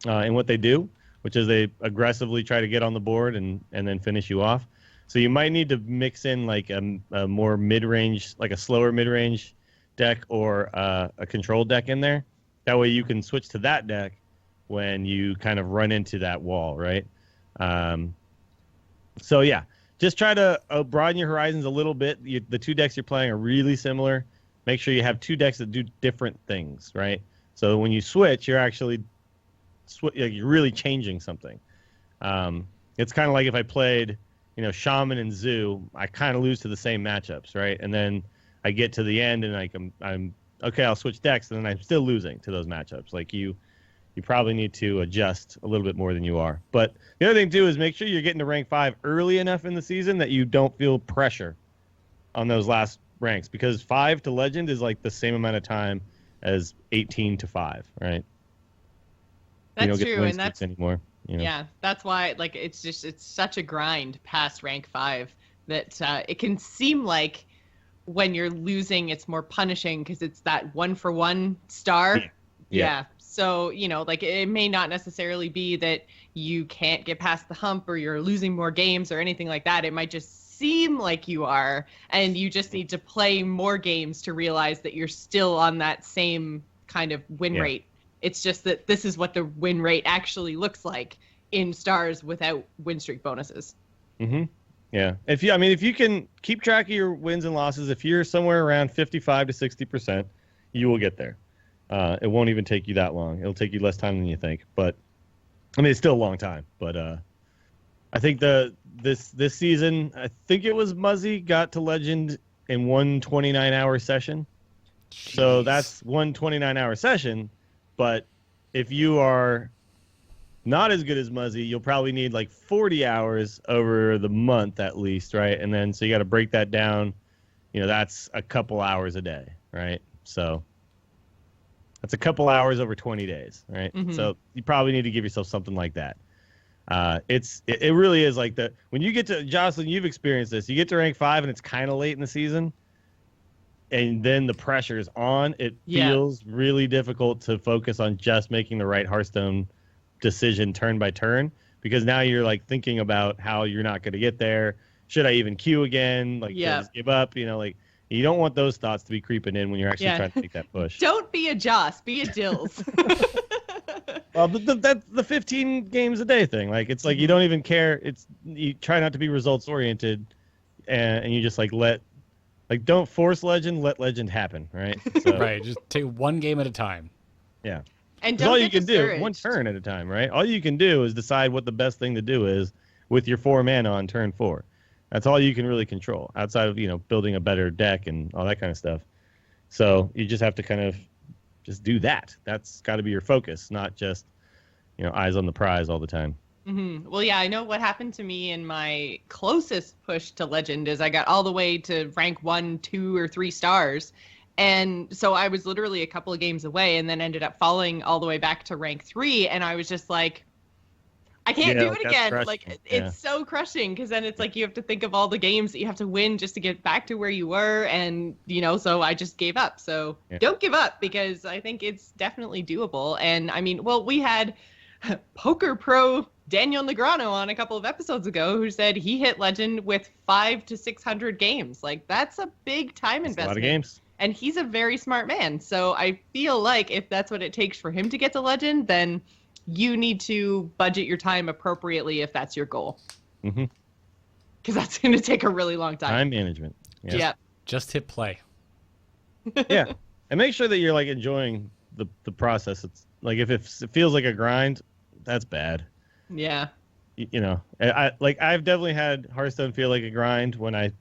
in what they do, which is they aggressively try to get on the board and then finish you off. So you might need to mix in like a more mid-range, like a slower mid-range deck or a control deck in there. That way you can switch to that deck when you kind of run into that wall, right? So yeah, just try to broaden your horizons a little bit. The 2 decks you're playing are really similar. Make sure you have 2 decks that do different things, right? So when you switch, you're actually you're really changing something. It's kind of like if I played, Shaman and Zoo, I kind of lose to the same matchups, right? And then I get to the end and like I'm okay, I'll switch decks, and then I'm still losing to those matchups. Like you probably need to adjust a little bit more than you are. But the other thing too is make sure you're getting to rank 5 early enough in the season that you don't feel pressure on those last ranks, because 5 to Legend is like the same amount of time as 18 to 5, right? That's true, and that's anymore. Yeah, that's why it's such a grind past rank 5 that it can seem like when you're losing, it's more punishing because it's that 1-for-1 star. Yeah. So it may not necessarily be that you can't get past the hump or you're losing more games or anything like that. It might just seem like you are, and you just need to play more games to realize that you're still on that same kind of win rate. It's just that this is what the win rate actually looks like in stars without win streak bonuses. Mm-hmm. Yeah. If you can keep track of your wins and losses, if you're somewhere around 55 to 60%, you will get there. It won't even take you that long. It'll take you less time than you think. But it's still a long time. But I think this season, I think it was Muzzy got to Legend in one 29-hour session. Jeez. So that's one 29-hour session. But if you are not as good as Muzzy, you'll probably need like 40 hours over the month at least, right? And then so you got to break that down. That's a couple hours a day, right? So that's a couple hours over 20 days, right? Mm-hmm. So you probably need to give yourself something like that. It really is like when you get to Jocelyn, you've experienced this. You get to rank 5 and it's kind of late in the season. and then the pressure is on, it Yeah. feels really difficult to focus on just making the right Hearthstone decision turn by turn, because now you're like thinking about how you're not going to get there. Should I even queue again? Like, should I just give up? You know, like you don't want those thoughts to be creeping in when you're actually trying to make that push. Don't be a Joss, be a Dills. Well, that's the 15 games a day thing. Like, it's like you don't even care. You try not to be results oriented, and you just like don't force legend, let legend happen, right? So, Right, just take one game at a time. yeah. And That's don't all get you can discouraged. do, one turn at a time, right? All you can do is decide what the best thing to do is with your 4 mana on turn 4. That's all you can really control outside of, building a better deck and all that kind of stuff. So you just have to kind of just do that. That's got to be your focus, not just, eyes on the prize all the time. Mm-hmm. Well, yeah, I know what happened to me in my closest push to Legend is I got all the way to rank 1, 2, or 3 stars. And so I was literally a couple of games away and then ended up falling all the way back to rank 3. And I was just like, I can't do it that's again. crushing. Like, it's so crushing because then it's like you have to think of all the games that you have to win just to get back to where you were. And, so I just gave up. So don't give up because I think it's definitely doable. And I mean, well, we had Poker Pro Daniel Negreanu on a couple of episodes ago who said he hit Legend with 500 to 600 games. Like, that's a big time investment. A lot of games. And he's a very smart man. So I feel like if that's what it takes for him to get to Legend, then you need to budget your time appropriately if that's your goal. Mm-hmm. Because that's going to take a really long time. Time management. Yeah. Yep. Just hit play. Yeah. And make sure that you're like enjoying the process. It's like if it feels like a grind, that's bad. Yeah. I've definitely had Hearthstone feel like a grind when I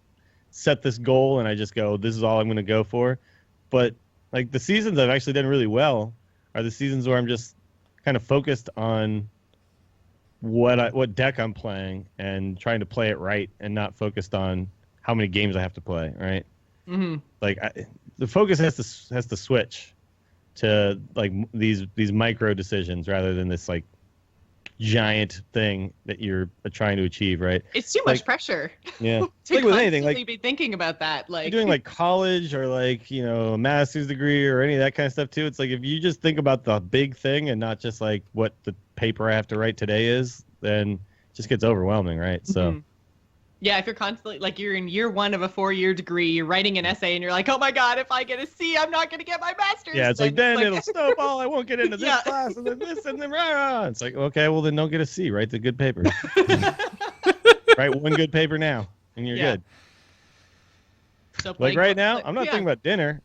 set this goal and I just go, this is all I'm going to go for. But like the seasons I've actually done really well are the seasons where I'm just kind of focused on what deck I'm playing and trying to play it right and not focused on how many games I have to play, right? Mm-hmm. Like the focus has to switch to like these micro decisions rather than this like giant thing that you're trying to achieve, right? It's too much pressure. Yeah. to Like with anything, constantly like be thinking about that. Like you're doing like college or like, a master's degree or any of that kind of stuff too. It's like if you just think about the big thing and not just like what the paper I have to write today is, then it just gets overwhelming, right? So Mhm. Yeah, if you're constantly like you're in year 1 of a 4-year degree, you're writing an essay and you're like, oh my God, if I get a C, I'm not going to get my master's. yeah, it's like then it'll snowball. I won't get into this Yeah. class and then this and then rah. It's like, okay, well then don't get a C. Write the good paper. Write one good paper now and you're good. So Like playing right both- now, I'm not thinking about dinner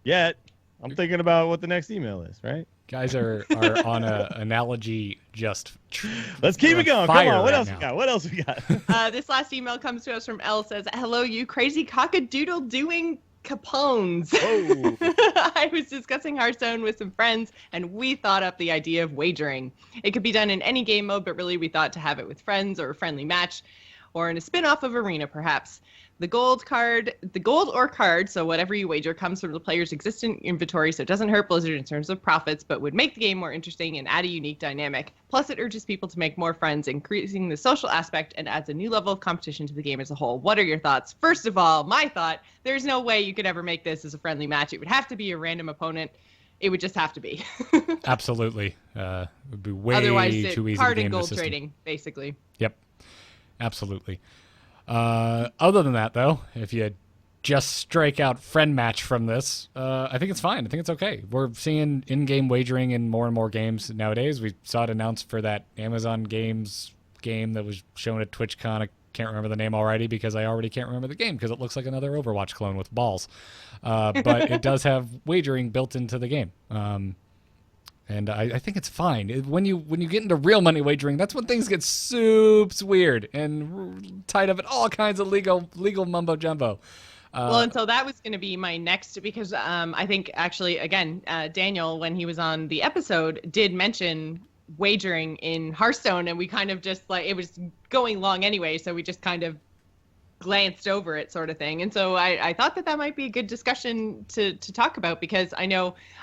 yet. I'm thinking about what the next email is, right? Guys are on a analogy just. Let's keep it going. Come fire on. What right else now. we got? What else we got? This last email comes to us from Elle. Says, "Hello, you crazy cockadoodle doing Capones. Oh. I was discussing Hearthstone with some friends, and we thought up the idea of wagering. It could be done in any game mode, but really we thought to have it with friends or a friendly match, or in a spin-off of Arena, perhaps. The gold or card, so whatever you wager, comes from the player's existing inventory, so it doesn't hurt Blizzard in terms of profits, but would make the game more interesting and add a unique dynamic. Plus, it urges people to make more friends, increasing the social aspect, and adds a new level of competition to the game as a whole. What are your thoughts?" First of all, my thought, there's no way you could ever make this as a friendly match. It would have to be a random opponent. It would just have to be. Absolutely. It would be way Otherwise, too easy to card game and the gold system. trading, basically. Yep. Absolutely. Other than that, though, if you just strike out friend match from this, I think it's fine. I think it's okay. We're seeing in-game wagering in more and more games nowadays. We saw it announced for that Amazon Games game that was shown at TwitchCon. I can't remember the name already because I already can't remember the game because it looks like another Overwatch clone with balls. But it does have wagering built into the game. And I think it's fine. When you get into real money wagering, that's when things get soups weird and tied up in all kinds of legal mumbo jumbo. Well, and so that was going to be my next, because I think actually, again, Daniel, when he was on the episode, did mention wagering in Hearthstone, and we kind of just like, it was going long anyway, so we just kind of glanced over it, sort of thing. And so I thought that might be a good discussion to talk about, because I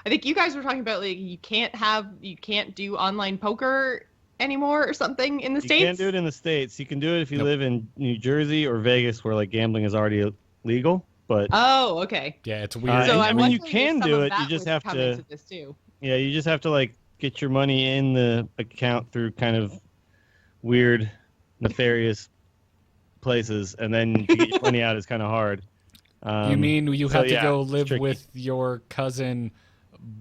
think you guys were talking about like you can't do online poker anymore or something in the States. You can't do it in the States. You can do it if you live in New Jersey or Vegas, where like gambling is already legal. But Oh, okay. Yeah, it's weird. So I I'm mean, you wondering if can some do of it. that You just was have coming to. this too. Yeah, you just have to like get your money in the account through kind of weird, nefarious places, and then to get your money out is kind of hard. You mean you so have to yeah, go it's live tricky. with your cousin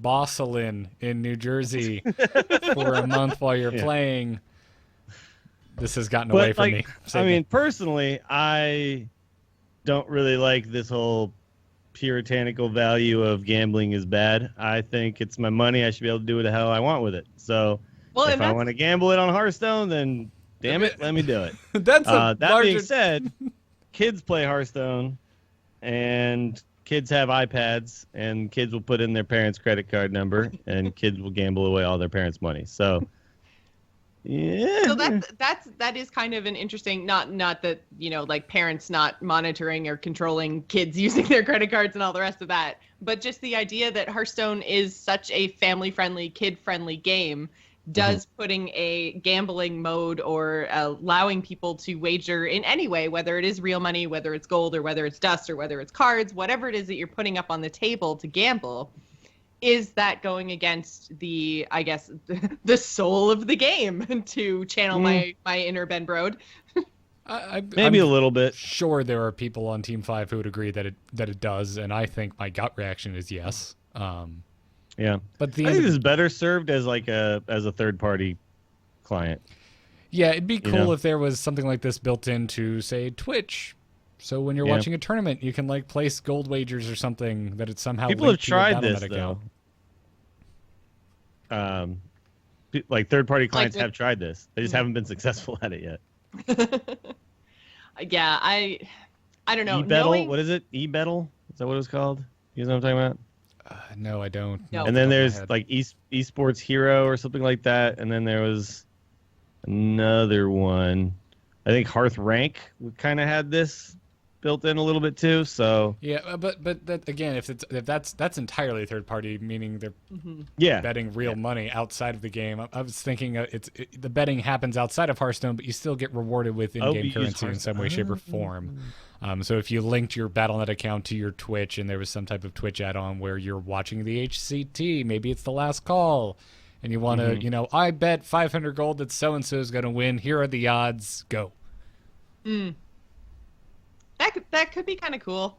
Jocelyn in New Jersey for a month while you're playing? This has gotten away But from like, me. I Save me. mean, personally, I don't really like this whole puritanical value of gambling is bad. I think it's my money. I should be able to do what the hell I want with it. So Well, if and I that's want to gamble it on Hearthstone, then damn it, let me do it. That's a That larger... being said, kids play Hearthstone, and kids have iPads, and kids will put in their parents' credit card number, and kids will gamble away all their parents' money. So, yeah. So that is kind of an interesting, not that, you know, like parents not monitoring or controlling kids using their credit cards and all the rest of that, but just the idea that Hearthstone is such a family-friendly, kid-friendly game. Does putting a gambling mode or allowing people to wager in any way, whether it is real money, whether it's gold, or whether it's dust, or whether it's cards, whatever it is that you're putting up on the table to gamble, is that going against the, I guess, the soul of the game, to channel my inner Ben Brode? Maybe I'm a little bit. sure there are people on Team 5 who would agree that it does, and I think my gut reaction is yes. Yeah, But the I end think of this is better served as like a third party client. Yeah, it'd be cool know? if there was something like this built into, say, Twitch. So when you're Yeah. watching a tournament, you can like place gold wagers or something that it's somehow People have linked to your tried Battle.net this account. though. Like third party clients with- have tried this. They just haven't been successful at it yet. Yeah, I don't know. E-Bettle, Knowing- what is it? E-Bettle? Is that what it's called? You know what I'm talking about? No, I don't. No. off And the then top of my there's head. like esports hero or something like that. And then there was another one. I think Hearth Rank kind of had this built in a little bit too. So Yeah, but that, again, if that's entirely third party, meaning they're yeah, betting real money outside of the game. I was thinking the betting happens outside of Hearthstone, but you still get rewarded with Oh, in-game we use currency in some way, shape, or form. So if you linked your Battle.net account to your Twitch and there was some type of Twitch add-on where you're watching the HCT, maybe it's the Last Call, and you want to, I bet 500 gold that so-and-so is going to win. Here are the odds. Go. That could be kind of cool.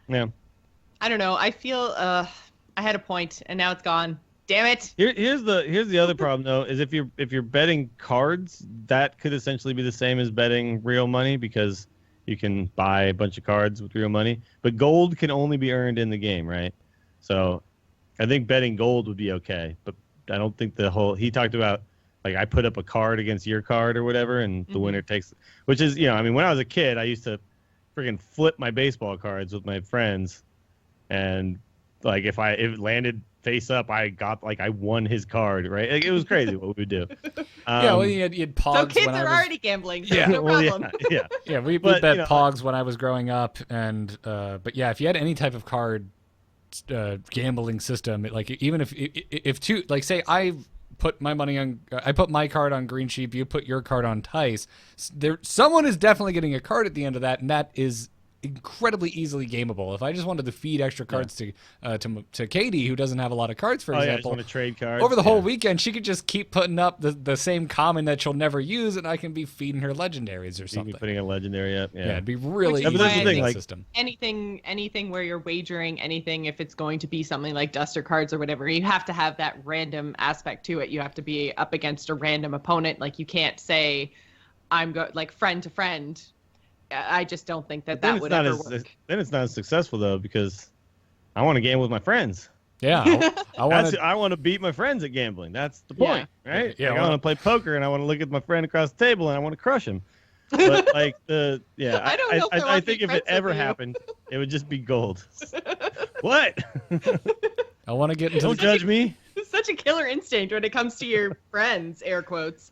yeah. I don't know. I feel I had a point and now it's gone. Damn it. Here's the other problem though, is if you're betting cards, that could essentially be the same as betting real money because you can buy a bunch of cards with real money. But gold can only be earned in the game, right? So I think betting gold would be okay. But I don't think he talked about like I put up a card against your card or whatever and the winner takes, which is, I mean, when I was a kid, I used to freaking flip my baseball cards with my friends. And like if it landed face up, I won his card, right? Like, it was crazy what we would do. Yeah, well, you had Pogs. So kids when I are was, already gambling. So Yeah. no Well, problem. yeah. Yeah, we But, bet you know, Pogs when I was growing up, and but yeah, if you had any type of card gambling system, like even if two, like say I put my money on, I put my card on Green Sheep, you put your card on Tice, someone is definitely getting a card at the end of that, and that is incredibly easily gameable. If I just wanted to feed extra cards to Katie, who doesn't have a lot of cards, for I just example, want to trade cards. over the whole weekend, she could just keep putting up the same common that she'll never use, and I can be feeding her legendaries or You something. be putting a legendary up. Yeah, it'd be really Which easy is why I to think, the like, system. Anything where you're wagering anything, if it's going to be something like dust or cards or whatever, you have to have that random aspect to it. You have to be up against a random opponent. Like you can't say like friend to friend. I just don't think that would ever work. Then it's not as successful though because I want to game with my friends. Yeah, I want I want to beat my friends at gambling. That's the point, right? Yeah, Like, I well- want to play poker and I want to look at my friend across the table and I want to crush him. But like I don't know if I I want to think be if it friends with ever you. happened, it would just be gold. What? I want to get into Don't judge me. It's such a killer instinct when it comes to your friends, air quotes.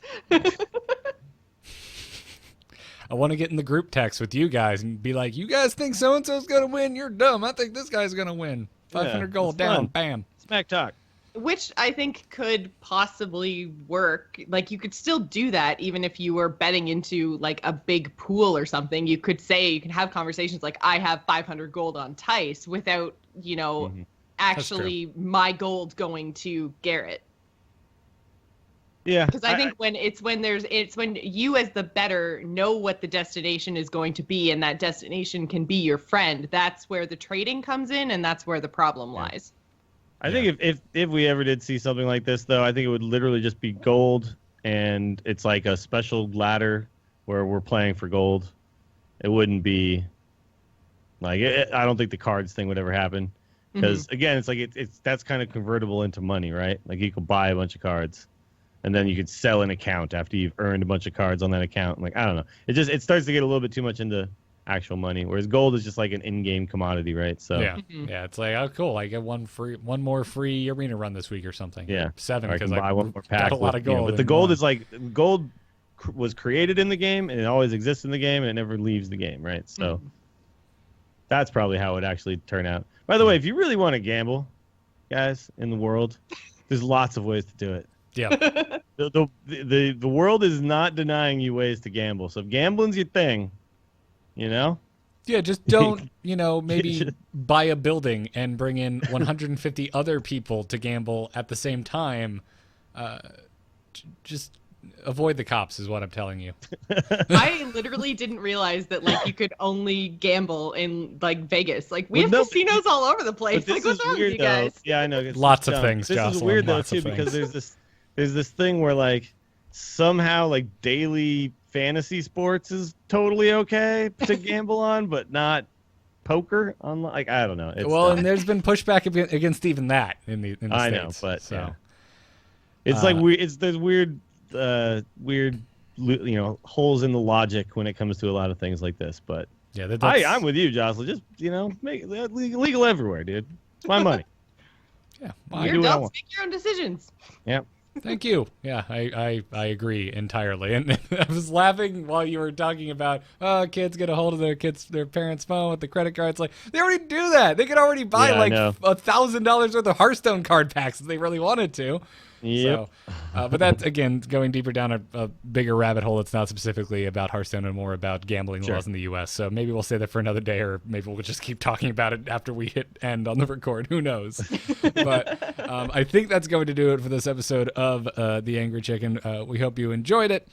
I want to get in the group text with you guys and be like, you guys think so-and-so's going to win? You're dumb. I think this guy's going to win. 500 Yeah, gold it's down. fun. Bam. Smack talk. Which I think could possibly work. Like, you could still do that even if you were betting into like a big pool or something. You could have conversations like, I have 500 gold on Tice, without, actually my gold going to Garrett. Yeah. Because I think when you as the bettor know what the destination is going to be, and that destination can be your friend, that's where the trading comes in, and that's where the problem lies. I think if we ever did see something like this, though, I think it would literally just be gold, and it's like a special ladder where we're playing for gold. It wouldn't be like I don't think the cards thing would ever happen, because again, it's like that's kind of convertible into money, right? Like you could buy a bunch of cards, and then you could sell an account after you've earned a bunch of cards on that account. Like I don't know, it starts to get a little bit too much into actual money, whereas gold is just like an in-game commodity, right? So yeah, it's like, oh cool, I get one more free arena run this week or something. Yeah, 7 or I because can I buy one more pack got a lot of gold. but the gold is like gold was created in the game, and it always exists in the game, and it never leaves the game, right? So that's probably how it would actually turn out. By the way, if you really want to gamble, guys, in the world, there's lots of ways to do it. Yeah. The world is not denying you ways to gamble. So if gambling's your thing, Yeah, just don't, maybe buy a building and bring in 150 other people to gamble at the same time. Just avoid the cops is what I'm telling you. I literally didn't realize that like you could only gamble in like Vegas. Like we have casinos all over the place. Like what's wrong with you guys? Yeah, I know. Lots of things, This Jocelyn, is weird though lots too, of because things. there's this thing where like somehow like daily fantasy sports is totally okay to gamble on, but not poker on. Like I don't know. It's and there's been pushback against even that in the I States. know, but so. yeah. It's like there's weird holes in the logic when it comes to a lot of things like this. But yeah, I'm with you, Jocelyn. Just make it legal everywhere, dude. It's my money. Yeah, You're adults, make your own decisions. Yeah. Thank you. Yeah, I agree entirely. And I was laughing while you were talking about, kids get a hold of their parents' phone with the credit cards. Like, they already do that. They could already buy $1,000 worth of Hearthstone card packs if they really wanted to. Yep. So, but that's, again, going deeper down a bigger rabbit hole. It's not specifically about Hearthstone and more about gambling laws in the U.S. So maybe we'll say that for another day, or maybe we'll just keep talking about it after we hit end on the record. Who knows? But I think that's going to do it for this episode of The Angry Chicken. We hope you enjoyed it.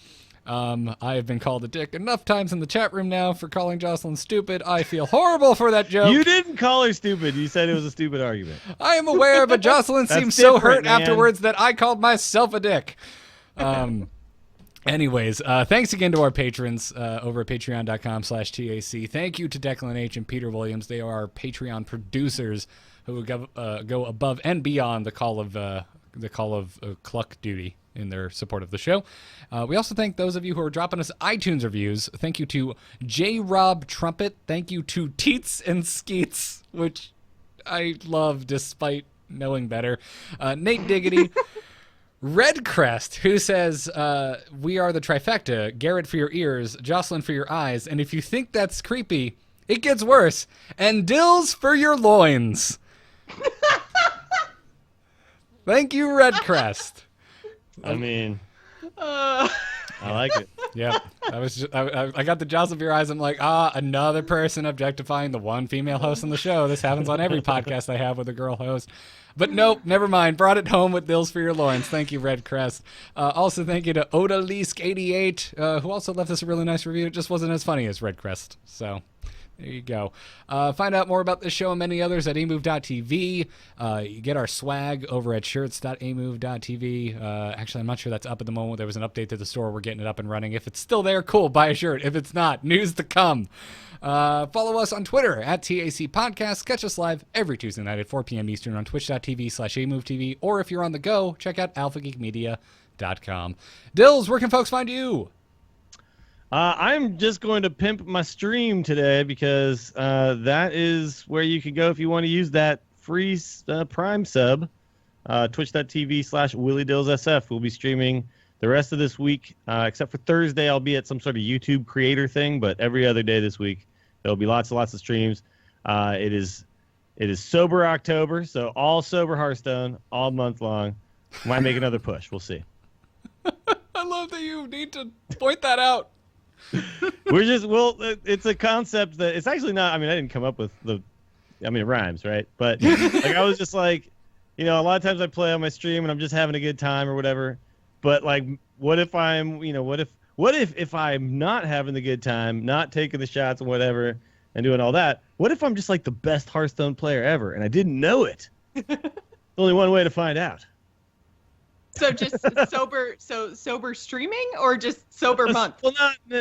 I have been called a dick enough times in the chat room now for calling Jocelyn stupid. I feel horrible for that joke. You didn't call her stupid. You said it was a stupid argument. I am aware, but Jocelyn seemed so hurt afterwards that I called myself a dick. Anyways, thanks again to our patrons over at patreon.com/TAC. Thank you to Declan H. and Peter Williams. They are our Patreon producers who go above and beyond the call of cluck duty in their support of the show. We also thank those of you who are dropping us iTunes reviews. Thank you to J. Rob Trumpet. Thank you to Teets and Skeets, which I love despite knowing better. Nate Diggity. Red Crest, who says, we are the trifecta. Garrett for your ears, Jocelyn for your eyes, and if you think that's creepy, it gets worse. And Dills for your loins. Thank you, Red Crest. I mean, I like it. Yeah, I got the Jocelyn for your eyes. I'm like, another person objectifying the one female host on the show. This happens on every podcast I have with a girl host. But nope, never mind. Brought it home with Dills for your loins. Thank you, Red Crest. Also, thank you to Odalisk88, who also left us a really nice review. It just wasn't as funny as Red Crest. So there you go. Find out more about this show and many others at amove.tv. You get our swag over at shirts.amove.tv. Actually, I'm not sure that's up at the moment. There was an update to the store. We're getting it up and running. If it's still there, cool. Buy a shirt. If it's not, news to come. Follow us on Twitter at TAC Podcast. Catch us live every Tuesday night at 4 p.m. Eastern on twitch.tv/AMoveTV. Or if you're on the go, check out alphageekmedia.com. Dills, where can folks find you? I'm just going to pimp my stream today because that is where you can go if you want to use that free Prime sub. Twitch.tv/WillieDillsSF. We'll be streaming the rest of this week, except for Thursday. I'll be at some sort of YouTube creator thing, but every other day this week there'll be lots and lots of streams. It It is sober October, so all sober Hearthstone, all month long. Might make another push. We'll see. I love that you need to point that out. It's a concept that it's actually not. I mean, I didn't come up with it rhymes, right? But like, I was just like, a lot of times I play on my stream and I'm just having a good time or whatever. But like, what if I'm, what if I'm not having the good time, not taking the shots and whatever, and doing all that? What if I'm just like the best Hearthstone player ever and I didn't know it? There's only one way to find out. So just sober streaming or just sober month? Well,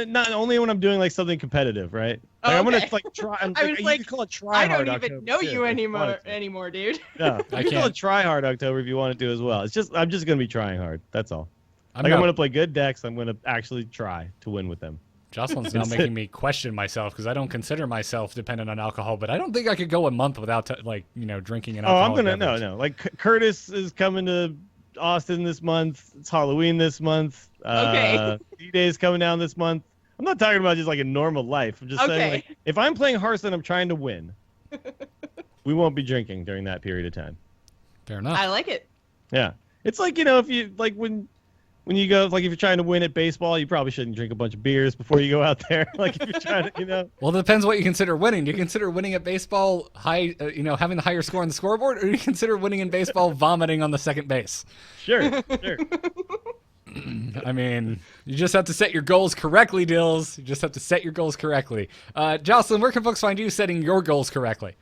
not only when I'm doing like something competitive, right? Like, I'm gonna like try. You can call it try hard. I don't even know you anymore, dude. No, I can call can't. it try hard October if you want to do as well. I'm just gonna be trying hard. That's all. I'm not- gonna play good decks. I'm gonna actually try to win with them. Jocelyn's now making me question myself because I don't consider myself dependent on alcohol, but I don't think I could go a month without drinking an Oh, alcohol. no. Like Curtis is coming to Austin this month. It's Halloween this month. Okay. D-Day's coming down this month. I'm not talking about just like a normal life. I'm just saying, like, if I'm playing Hearthstone, I'm trying to win. We won't be drinking during that period of time. Fair enough. I like it. Yeah. It's like, if you like when you go, like, if you're trying to win at baseball, you probably shouldn't drink a bunch of beers before you go out there. Like, if you're trying to, Well, it depends what you consider winning. Do you consider winning at baseball having the higher score on the scoreboard, or do you consider winning in baseball vomiting on the second base? Sure. I mean, you just have to set your goals correctly, Dills. You just have to set your goals correctly. Jocelyn, where can folks find you setting your goals correctly?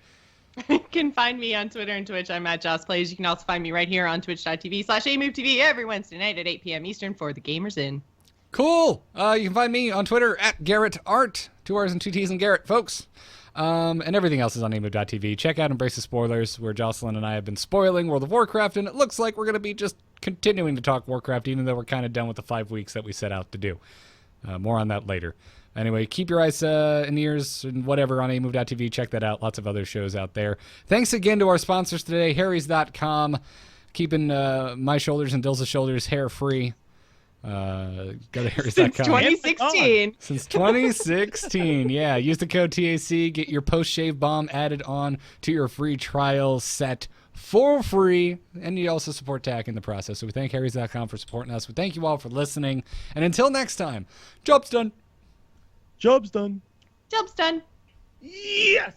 You can find me on Twitter and Twitch. I'm at JossPlays. You can also find me right here on twitch.tv/AMoveTV every Wednesday night at 8 p.m. Eastern for the Gamers In. Cool. You can find me on Twitter at Garrett Art. 2 R's and 2 T's and Garrett, folks. And everything else is on AMove.tv. Check out Embrace the Spoilers, where Jocelyn and I have been spoiling World of Warcraft, and it looks like we're going to be just continuing to talk Warcraft, even though we're kind of done with the 5 weeks that we set out to do. More on that later. Anyway, keep your eyes and ears and whatever on amove.tv. Check that out. Lots of other shows out there. Thanks again to our sponsors today, Harrys.com, keeping my shoulders and Dills' shoulders hair-free. Go to Harrys.com. Since 2016. Since 2016, yeah. Use the code TAC. Get your post-shave balm added on to your free trial set for free. And you also support TAC in the process. So we thank Harrys.com for supporting us. We thank you all for listening. And until next time, job's done. Job's done. Job's done. Yes.